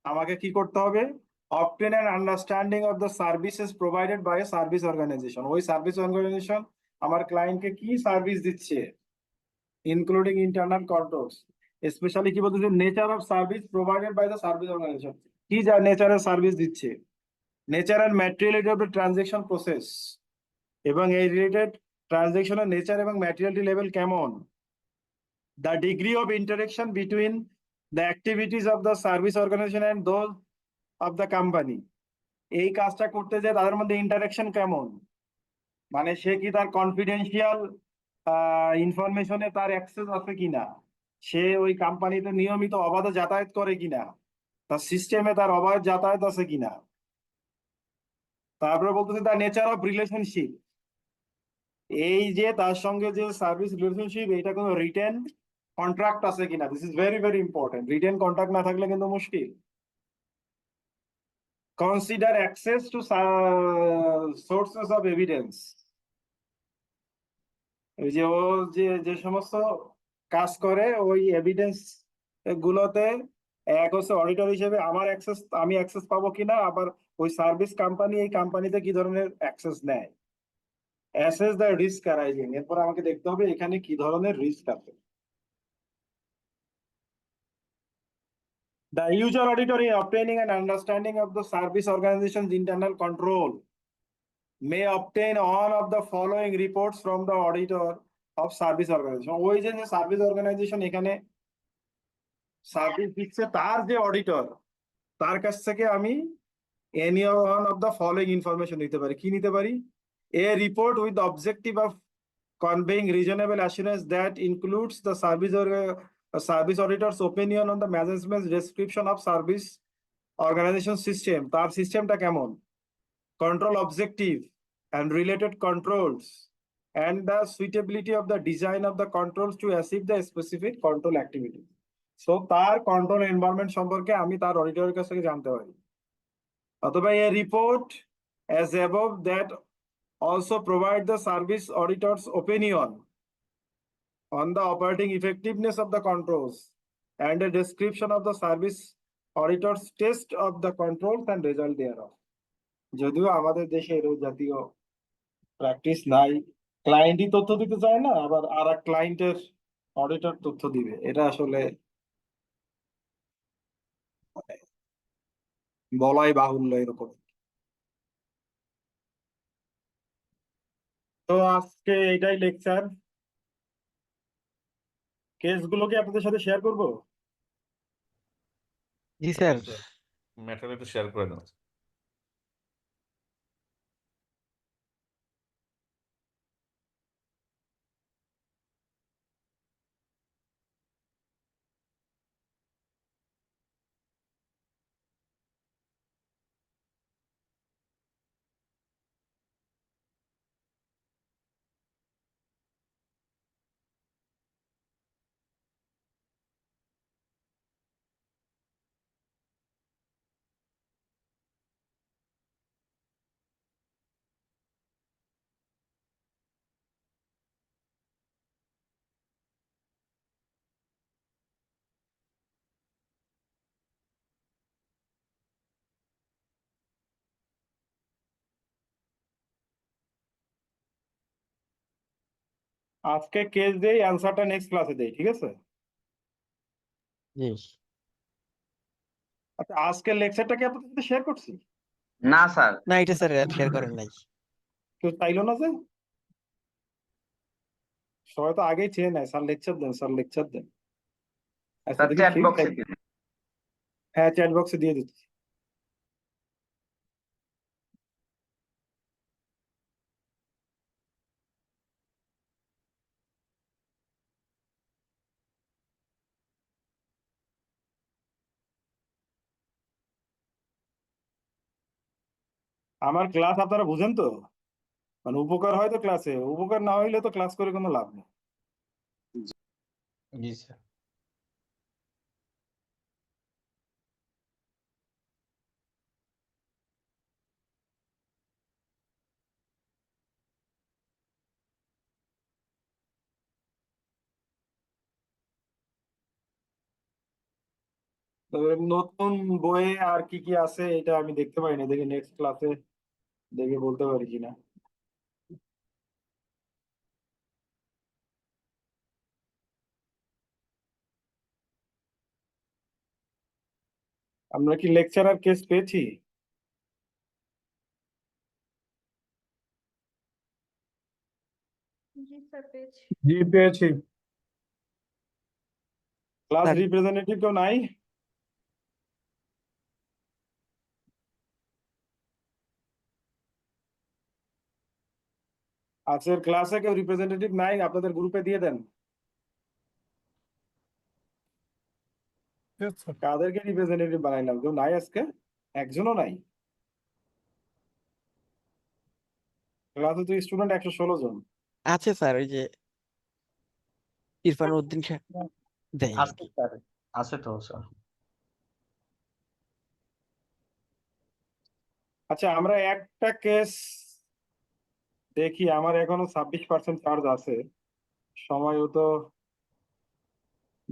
আমাকে কি করতে হবে? Obtain an understanding of the services provided by a service organisation. ওই সার্ভিস অর্গানাইজেশন আমার ক্লায়েন্টকে কি সার্ভিস দিচ্ছে, ইনক্লুডিং ইন্টারনাল কন্ট্রোলস, স্পেশালি কি বলতেছে, nature of service provided by the service organisation, কি যা নেচারের সার্ভিস দিচ্ছে, nature and materiality of the transaction process, এবং এই রিলেটেড ট্রানজেকশনের নেচার এবং ম্যাটেরিয়ালিটি লেভেল কেমন, the degree of interaction between the activities of the service organization and those of the company, এই কাজটা করতে যে তাদের মধ্যে ইন্টারাকশন কেমন, মানে সে কি তার কনফিডেন্সিয়াল ইনফরমেশনে তার অ্যাক্সেস আছে কিনা, সে ওই কোম্পানিতে নিয়মিত অবাধে যাতায়াত করে কিনা, তার সিস্টেমে তার অবাধ যাতায়াত আছে কিনা। তারপরে বলতেছে দ্য নেচার অফ রিলেশনশিপ, এই যে তার সঙ্গে যে সার্ভিস রিলেশনশিপ, এটা কোনো রিটেন কন্ট্রাক্ট আছে কিনা। This is very very important, written contract না থাকলে কিন্তু মুশকিল। Consider access to sources of evidence, ওই যে ও যে যে সমস্ত কাজ করে ওই এভিডেন্স গুলোতে, এক হচ্ছে অডিটর হিসেবে আমার অ্যাক্সেস, আমি অ্যাক্সেস পাবো কিনা, আবার ওই সার্ভিস কোম্পানি এই কোম্পানিতে কি ধরনের অ্যাক্সেস নেয়। অ্যাসেস দ্য রিস্ক অ্যারাইজিং, এরপর আমাকে দেখতে হবে এখানে কি ধরনের রিস্ক আছে। The user auditor in obtaining an understanding of the service organization's internal control may obtain one of the following reports from the auditor of service organization. ওই যে সার্ভিস অর্গানাইজেশন এখানে সার্ভিস দিচ্ছে, তার যে অডিটর, তার কাছ থেকে আমি any one of the following information নিতে পারি। কি নিতে পারি? A report with the objective of conveying reasonable assurance that includes the service auditor's opinion on the management's description of service organization system, তার সিস্টেমটা কেমন, control objective and related controls, and the suitability of the design of the controls to achieve the specific control activity. So তার control environment সম্পর্কে আমি তার অডিটরের কাছ থেকে জানতে পারি। অথবা a report as above that also provide the service auditor's opinion on the operating effectiveness of the controls and a description of the service auditor's test of the controls and result thereof. যদিও আমাদের দেশে এর জাতীয় practice নাই, ক্লায়েন্টই তথ্য দিতে চায় না, আবার আর এক ক্লায়েন্টের অডিটর তথ্য দিবে, এটা আসলে বলাই বাহুল্য এরকম। তো আজকে এটাই লেকচার, কেসগুলো কি আপনাদের সাথে শেয়ার করব?
জি স্যার।
ম্যাটারে তো শেয়ার করে দেন।
আজকে কেস দেই, অ্যান্সারটা নেক্সট ক্লাসে দেই, ঠিক আছে?
জি
আচ্ছা, আজকের লেকচারটা কি আপনাদের সাথে শেয়ার করছি?
না স্যার,
না, এটা স্যার শেয়ার করেন নাই।
কেউ চাইলো না যে? সবাই তো আগেই চেয়ে নেয়, স্যার লেকচার দেন, স্যার লেকচার দেন। আচ্ছা
স্যার
দেখি
চ্যাট
ঠিক
বক্সে
আছে। হ্যাঁ, চ্যাট বক্সে দিয়ে দিচ্ছি। আমার ক্লাস আপনারা বুঝেন তো? মানে উপকার হয় তো ক্লাসে, উপকার না হইলে তো ক্লাস করে কোনো লাভ নেই।
জি স্যার।
তবে নতুন বইয়ে আর কি কি আছে এটা আমি দেখতে পাই না, দেখি নেক্সট ক্লাসে দেখে বলতে পারি কিনা। আমরা কি লেকচারার কেস পেয়েছি?
জি স্যার পেয়েছি।
জি পেয়েছি। ক্লাস
স্যার
রিপ্রেজেন্টেটিভ কেউ নাই? আজকের ক্লাসে কেউ রিপ্রেজেন্টেটিভ নাই? আপনাদের গ্রুপে দিয়ে দেন। কাদেরকে রিপ্রেজেন্টেটিভ বানাইলাম? কেউ নাই আজকে? একজনও নাই? ক্লাসে তো স্টুডেন্ট 116 জন।
আছে স্যার, ওই যে ইরফান উদ্দিন সাহেব দেয় আর
আছে
কি।
স্যার, আছে তো স্যার।
আচ্ছা, আমরা একটা কেস দেখি। আমার এখনো 26% চার্জ আছে, সময়ও তো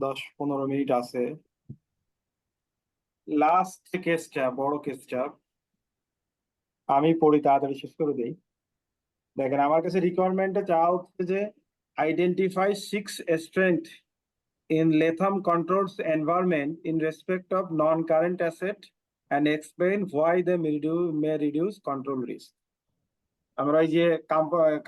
10-15 মিনিট আছে। লাস্ট কেসটা, বড় কেসটা আমি পড়ি, তাড়াতাড়ি শেষ করে দিই। দেখেন, আমার কাছে রিকোয়ারমেন্টে চাওয়া হচ্ছে যে identify 6 strength in Latham controls environment in respect of non-current asset and explain why they may reduce control risk. আমরা এই যে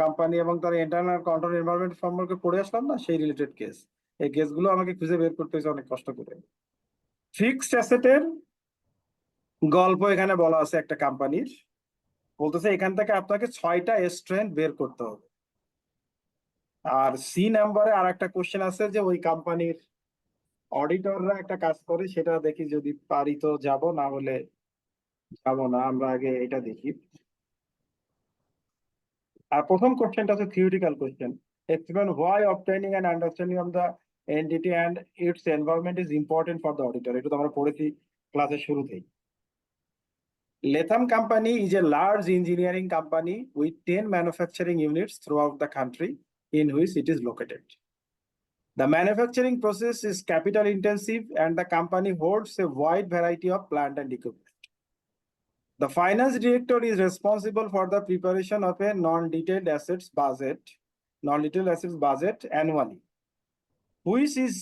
কোম্পানি এবং তার ইন্টারনাল কন্ট্রোল এনভায়রনমেন্ট সম্পর্কে পড়ে আসলাম না, সেই রিলেটেড কেস। এই কেসগুলো আমাকে খুঁজে বের করতে হয়েছে অনেক কষ্ট করে। ফিক্সড অ্যাসেটের গল্প এখানে বলা আছে একটা কোম্পানির, বলতেছে এখান থেকে আপনাকে 6টা স্ট্রেংথ বের করতে হবে। আর সি নাম্বারে আর একটা কোশ্চেন আছে যে ওই কোম্পানির অডিটররা একটা কাজ করে, সেটা দেখি যদি পারি তো যাব, না হলে যাব না। আমরা আগে এটা দেখি। আর প্রথম কোশ্চেনটা হচ্ছে theoretical question. Explain why obtaining and understanding of the entity and its environment is important for the auditor. এটা তো আমরা পড়েছি ক্লাসের শুরুতেই। Latham Company is a large engineering company with 10 manufacturing units throughout the country in which it is located. The manufacturing process is capital intensive and the company holds a wide variety of plant and equipment. The finance director is responsible for the preparation of a non-detailed assets budget annually, which is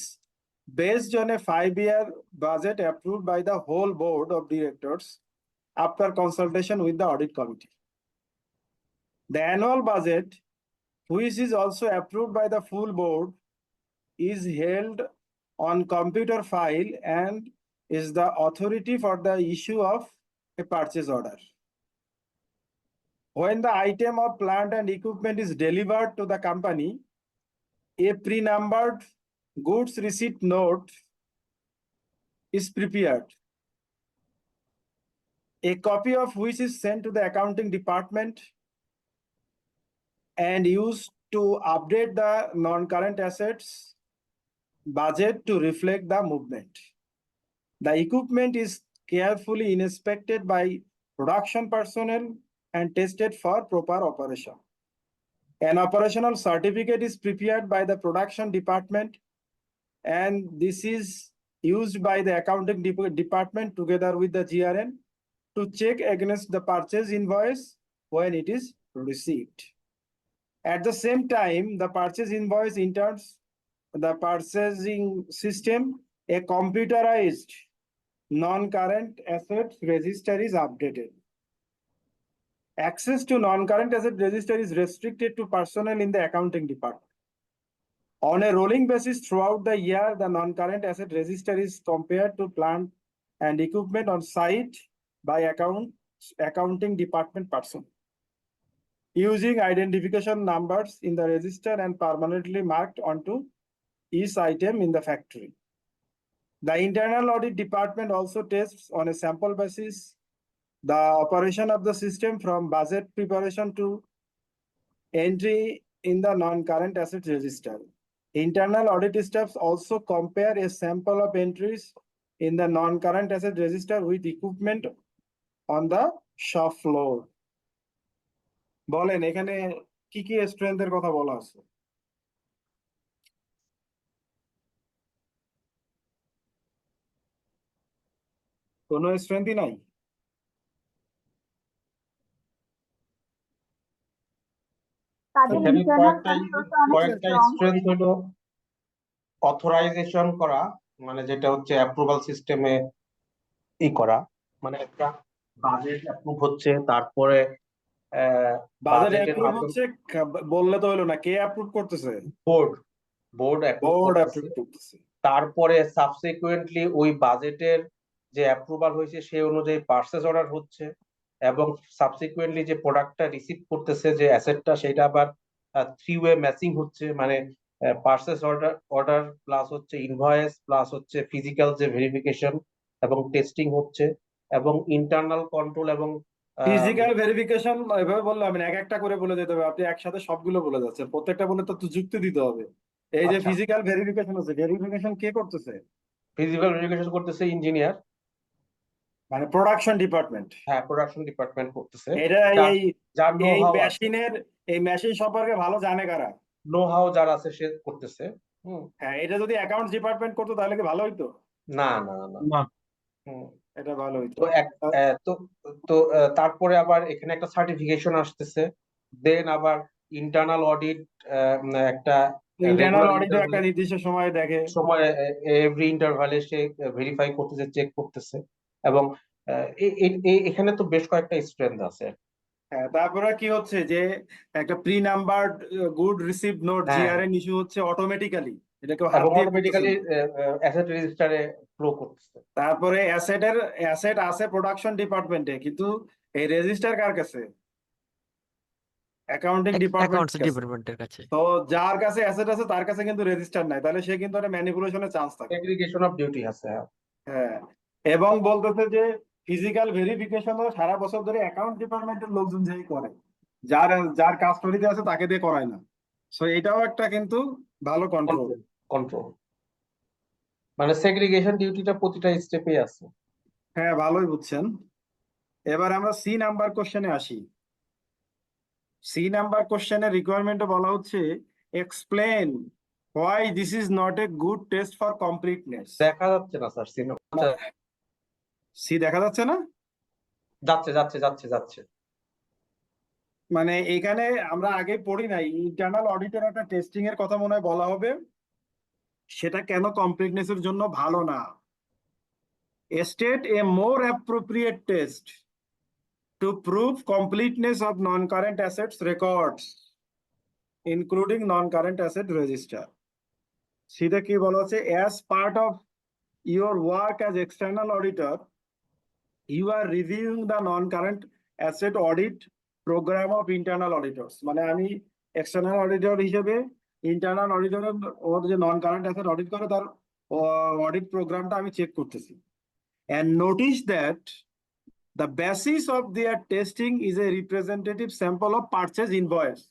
based on a 5-year budget approved by the whole board of directors after consultation with the audit committee. The annual budget, which is also approved by the full board, is held on computer file and is the authority for the issue of a purchase order. When the item of plant and equipment is delivered to the company, a pre-numbered goods receipt note is prepared, a copy of which is sent to the accounting department and used to update the non-current assets budget to reflect the movement. The equipment is carefully inspected by production personnel and tested for proper operation. An operational certificate is prepared by the production department, and this is used by the accounting department together with the GRN to check against the purchase invoice when it is received. At the same time, the purchase invoice enters the purchasing system. A computerized non-current assets register is updated. Access to non-current asset register is restricted to personnel in the accounting department. On a rolling basis throughout the year, the non-current asset register is compared to plant and equipment on site by accounting department person, using identification numbers in the register and permanently marked onto each item in the factory. The internal audit department also tests on a sample basis the operation of the system from budget preparation to entry in the non-current assets register. Internal audit staffs also compare a sample of entries in the non-current asset register with equipment on the shop floor. বলেন এখানে কি কি স্ট্রেংথের কথা বলা আছে? কোনো স্ট্রেংথই নাই।
তাদের
এখানে
ইন্টারনাল কন্ট্রোল তো অনেক
কয়েকটা
স্ট্রং।
স্ট্রেংথ হলো অথরাইজেশন করা, মানে যেটা হচ্ছে অ্যাপ্রুভাল সিস্টেমে করা, মানে একটা বাজেট অ্যাপ্রুভ হচ্ছে, তারপরে
বাজেট
বাজেটের
অ্যাপ্রুভ
মাধ্যমে
হচ্ছে, বললে তো হলো না, কে অ্যাপ্রুভ করতেছে?
বোর্ড অ্যাপ্রুভ
বোর্ড
করতেছে।
অ্যাপ্রুভ করতেছে।
তারপরে সাবসিকুয়েন্টলি ওই বাজেটের যে অ্যাপ্রুভাল হয়েছে সেই অনুযায়ী পারচেজ অর্ডার হচ্ছে, এবং সাবসিকুয়েন্টলি যে প্রোডাক্টটা রিসিভ করতেছে, যে অ্যাসেটটা, সেটা আবার 3 ওয়ে ম্যাচিং হচ্ছে, মানে পারচেজ অর্ডার প্লাস হচ্ছে ইনভয়েস প্লাস হচ্ছে ফিজিক্যাল যে ভেরিফিকেশন এবং টেস্টিং হচ্ছে, এবং ইন্টারনাল কন্ট্রোল এবং
ফিজিক্যাল ভেরিফিকেশন এভাবে বললে হবে না, এক একটা করে বলে যেতে হবে। আপনি একসাথে সবগুলো বলে যাচ্ছেন, প্রত্যেকটা বলে তো যুক্তি দিতে হবে। এই যে
আচ্ছা,
ফিজিক্যাল ভেরিফিকেশন হচ্ছে, ভেরিফিকেশন কে করতেছে?
ফিজিক্যাল ভেরিফিকেশন করতেছে ইঞ্জিনিয়ার,
মানে প্রোডাকশন ডিপার্টমেন্ট।
হ্যাঁ প্রোডাকশন ডিপার্টমেন্ট করতেছে।
এটা
যার
এই
যার নো
এই
হাউ আছে,
মেশিনের, এই মেশিন সম্পর্কে ভালো জানে কারা?
নো হাউ যার আছে সে করতেছে। হুম।
হ্যাঁ, এটা যদি অ্যাকাউন্টস ডিপার্টমেন্ট করতো তাহলে কি ভালো হইতো?
না না না।
না,
হুম।
এটা ভালো হইতো।
তো তো তো তারপরে আবার এখানে একটা সার্টিফিকেশন আসতেছে, দেন আবার ইন্টারনাল অডিট একটা
ইন্টারনাল
রেগুলার
অডিটও একটা নির্দিষ্ট সময় দেখে।
সময় এভরি ইন্টারভালে সে ভেরিফাই করতেছে, চেক করতেছে, এবং এখানে তো বেশ কয়েকটা স্ট্রেংথ আছে।
হ্যাঁ, তারপরে কি হচ্ছে যে একটা pre numbered good receive note
হ্যাঁ,
জিআরএন ইস্যু হচ্ছে অটোমেটিক্যালি, এটা কেউ হাত
এবং
দিয়ে করতেছে
অটোমেটিক্যালি
না।
অ্যাসেট রেজিস্টারে ফ্লো করতেছে।
তারপরে অ্যাসেট আছে প্রোডাকশন ডিপার্টমেন্টে, কিন্তু এই রেজিস্টার কার কাছে? অ্যাকাউন্টিং
অ্যাকাউন্টস
ডিপার্টমেন্টের কাছে।
ডিপার্টমেন্টের কাছে।
তো যার কাছে অ্যাসেট আছে তার কাছে কিন্তু রেজিস্টার নাই, তাহলে সে কিন্তু একটা ম্যানিপুলেশনের চান্স থাকে।
সেগ্রিগেশন অফ ডিউটি আছে, হ্যাঁ।
হ্যাঁ, এবং বলতেছে যে ফিজিক্যাল ভেরিফিকেশনও সারা বছর ধরে অ্যাকাউন্ট ডিপার্টমেন্টের লোকজন যেই করে, যার যার কাস্টডিতে আছে তাকে দিয়ে করায় না। সো এটাও একটা কিন্তু ভালো কন্ট্রোল।
কন্ট্রোল মানে সেগ্রিগেশন ডিউটিটা প্রতিটা স্টেপে আছে।
হ্যাঁ, ভালোই বুঝছেন। এবার আমরা সি নাম্বার কোশ্চেনে আসি। সি নাম্বার কোশ্চেনের রিকোয়ারমেন্টে বলা হচ্ছে explain why this is not a good test for completeness.
দেখা যাচ্ছে না স্যার, সিনো
সি দেখা যাচ্ছে না?
যাচ্ছে যাচ্ছে যাচ্ছে যাচ্ছে।
মানে এখানে আমরা আগে পড়ি নাই, ইন্টারনাল অডিটের একটা টেস্টিং এর কথা মনে হয় বলা হবে, সেটা কেন কমপ্লিটনেস এর জন্য ভালো না। State a more appropriate test to prove completeness of non-current assets records, including non-current asset register. সেটা কি বলা হচ্ছে, as part of your work as external auditor, you are reviewing the non-current asset audit program of internal auditors. মানে আমি external auditor হিসেবে internal অডিটরের ওর যে নন current asset audit করে তার অডিট প্রোগ্রামটা আমি চেক করতেছি। And notice that the basis of their testing is a representative sample of purchase invoice.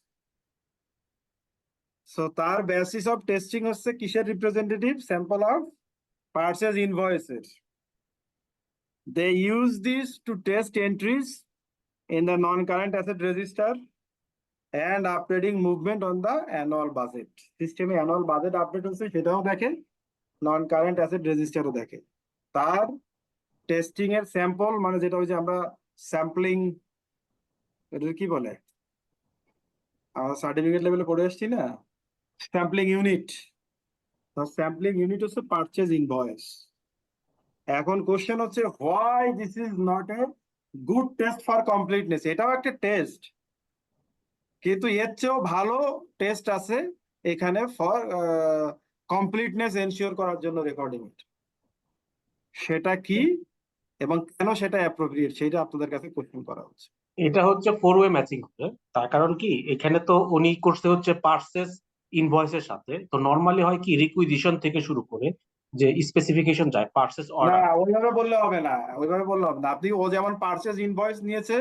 So তার basis of testing হচ্ছে কিসের representative sample of purchase invoices. They use this to test entries in the non-current asset register and updating movement on the annual budget. System annual budget update হচ্ছে সেটাও দেখে, non-current asset register ও দেখে। তার testing এর sample মানে যেটা হচ্ছে আমরা স্যাম্পলিং, এটা কি বলে, আমরা সার্টিফিকেট লেভেলে পড়ে এসেছি না, স্যাম্পলিং ইউনিট। স্যাম্পলিং ইউনিট হচ্ছে পারচেজ ইনভয়েস। এখন কোশ্চেন হচ্ছে why this is not a good test for completeness. এটাও একটা টেস্ট, কিন্তু এর চেয়েও ভালো টেস্ট আছে এখানে ফর কমপ্লিটনেস এনশিওর করার জন্য রেকর্ডিং। সেটা কি এবং কেন সেটা অ্যাপ্রোপ্রিয়েট, সেটা আপনাদের কাছে কোশ্চেন করা হচ্ছে।
এটা হচ্ছে 4 ওয়ে ম্যাচিং হবে। তার কারণ কি, এখানে তো উনি করছে হচ্ছে পারচেজ ইনভয়েসের সাথে, তো নরমালি হয় কি রিকুইজিশন থেকে শুরু করে যে স্পেসিফিকেশন যায় পারচেজ
না,
অর্ডার।
ওইভাবে বললে হবে না, ওইভাবে বললে হবে না। আপনি ও যেমন পারচেজ ইনভয়েস নিয়েছে,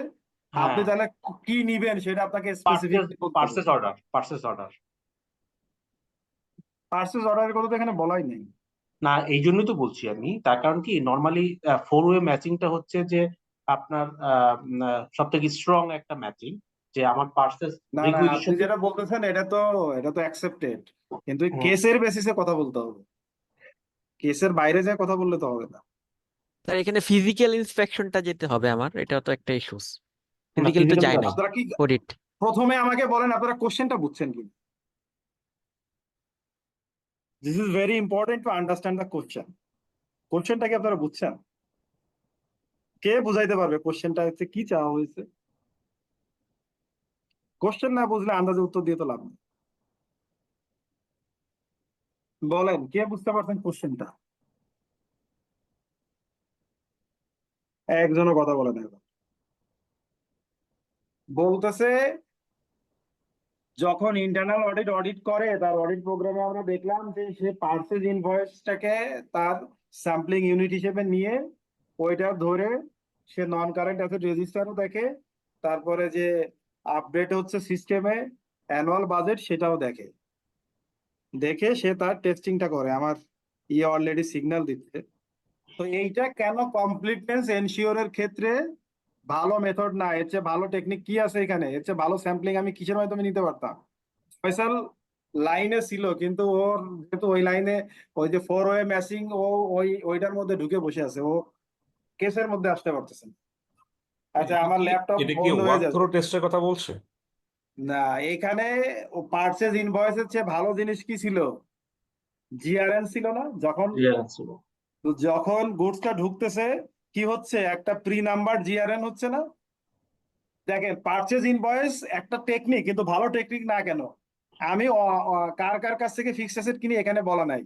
আপনি
হ্যাঁ,
তাহলে কি নিবেন সেটা আপনাকে স্পেসিফিক
পারচেজ অর্ডার।
পারচেজ অর্ডারের কথা তো এখানে বলাই নেই।
না, এই জন্যই তো বলছি আমি। তার কারণ কি, নরমালি 4 ওয়ে ম্যাচিংটা হচ্ছে যে আপনার সব থেকে স্ট্রং একটা ম্যাচিং, যে আমার পারচেজ
না, আপনি
রিকুইজিশন।
যেটা বলতেছেন এটা তো অ্যাকসেপ্টেড, কিন্তু
হুম।
কেসের বেসিসে কথা বলতে হবে, কেসের বাইরে যায় কথা বললে তো হবে না।
স্যার এখানে ফিজিক্যাল ইন্সপেকশনটা যেতে হবে আমার, এটা তো একটা ইস্যুস।
না
ফিজিক্যাল তো
physical
যায়
না।
নাই
আপনারা কি
অডিট।
প্রথমে আমাকে বলেন আপনারা কোশ্চেনটা বুঝছেন কি? This is very important to understand the question. কোশ্চেনটা কি আপনারা বুঝছেন? কে বুঝাইতে পারবে কোশ্চেনটা হচ্ছে কি চাওয়া হয়েছে? কোশ্চেন না বুঝলে আন্দাজে উত্তর দিয়ে তো লাভ নেই। বলেন কে বুঝতে পারছেন কোশ্চেনটা? একজনও কথা বলে না। বলতেছে যখন ইন্টারনাল অডিট করে তার অডিট প্রোগ্রামে আমরা দেখলাম যে সে পার্সেজ ইনভয়েসটাকে তার স্যাম্পলিং ইউনিট হিসেবে নিয়ে ওইটা ধরে সে নন কারেন্ট অ্যাসেট রেজিস্টারও দেখে, তারপরে যে আপডেট হচ্ছে সিস্টেমে অ্যানুয়াল বাজেট সেটাও দেখে, দেখে সে তার টেস্টিংটা করে। আমার অলরেডি সিগন্যাল দিচ্ছে। তো এইটা কেন কমপ্লিটনেস এনশিওরের ক্ষেত্রে ভালো মেথড না? এর চেয়ে ভালো টেকনিক কি আছে এখানে? এর চেয়ে ভালো স্যাম্পলিং আমি কিসের মাধ্যমে নিতে পারতাম? ফয়সাল লাইনে ছিল কিন্তু ওর যেহেতু ওই লাইনে ওই যে 4 ওয়ে ম্যাচিং ও ওইটার মধ্যে ঢুকে বসে আছে, ও কেসের মধ্যে আসতে পারতেছে না। আচ্ছা আমার ল্যাপটপ
এটা কি
বন্ধ হয়ে
ওয়ার্ক
যাবে
থ্রো টেস্টের কথা বলছে?
না। এখানে পার্চেজ ইনভয়েসের চেয়ে ভালো জিনিস কি ছিল? জিআরএন ছিল না? যখন গুডসটা ঢুকতেছে কি হচ্ছে, একটা প্রি নাম্বার জিআরএন হচ্ছে না? দেখেন পারচেজ ইনভয়েস একটা টেকনিক, কিন্তু ভালো টেকনিক না কেন? আমি কার কার কাছ থেকে ফিক্সড অ্যাসেট কিনি এখানে বলা নাই।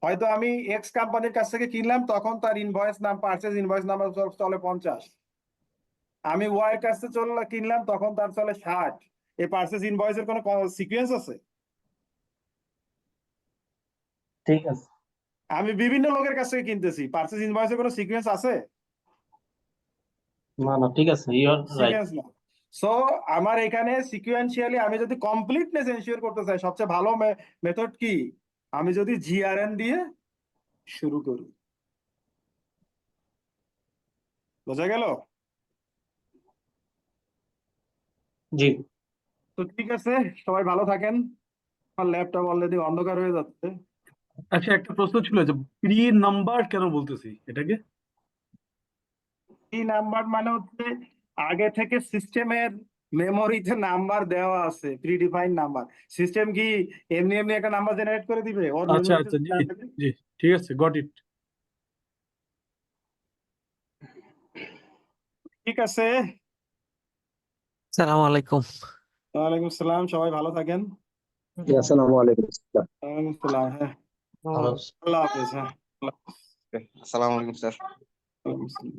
হয়তো আমি এক্স কোম্পানির কাছ থেকে কিনলাম, তখন তার ইনভয়েস নাম পারচেজ ইনভয়েস নাম্বার চলে 50। আমি ওয়াই এর কাছ থেকে কিনলাম, তখন তার চলে 60। এই পারচেজ ইনভয়েসের কোনো সিকোয়েন্স আছে?
ঠিক আছে।
আমি বিভিন্ন লোকের কাছ থেকে কিনতেছি, পারচেজ ইনভয়েসের কোনো সিকোয়েন্স আছে?
না ঠিক আছে, ইউ আর রাইট।
সিকোয়েন্স না। সো আমার এখানে সিকুয়েন্সিয়ালি আমি যদি কমপ্লিটনেস এনশিওর করতে চাই, সবচেয়ে ভালো মেথড কি? আমি যদি জিআরএন দিয়ে শুরু করি। বোঝা গেল?
জি।
তো ঠিক আছে, সবাই ভালো থাকেন। আমার ল্যাপটপ অলরেডি অন্ধকার হয়ে যাচ্ছে।
আচ্ছা একটা প্রশ্ন ছিল যে প্রি নাম্বার কেন বলতেছি এটাকে?
এই নাম্বার মানে হচ্ছে আগে থেকে সিস্টেমের মেমোরিতে নাম্বার দেওয়া আছে, প্রিডিফাইন্ড নাম্বার। সিস্টেম কি এমনি এমনি একটা নাম্বার জেনারেট করে দিবে? ওর
আচ্ছা
মেমোরিতে
আচ্ছা, জি জি, ঠিক আছে, গট ইট।
ঠিক আছে।
আসসালামু আলাইকুম।
ওয়ালাইকুম আসসালাম, সবাই ভালো থাকেন।
আসসালামু আলাইকুম।
ওয়ালাইকুম আসসালাম। হ্যাঁ, আল্লাহ হাফেজ। হ্যাঁ, আল্লাহ হাফেজ।
আসসালামু আলাইকুম স্যার।
ওয়ালাইকুম আসসালাম।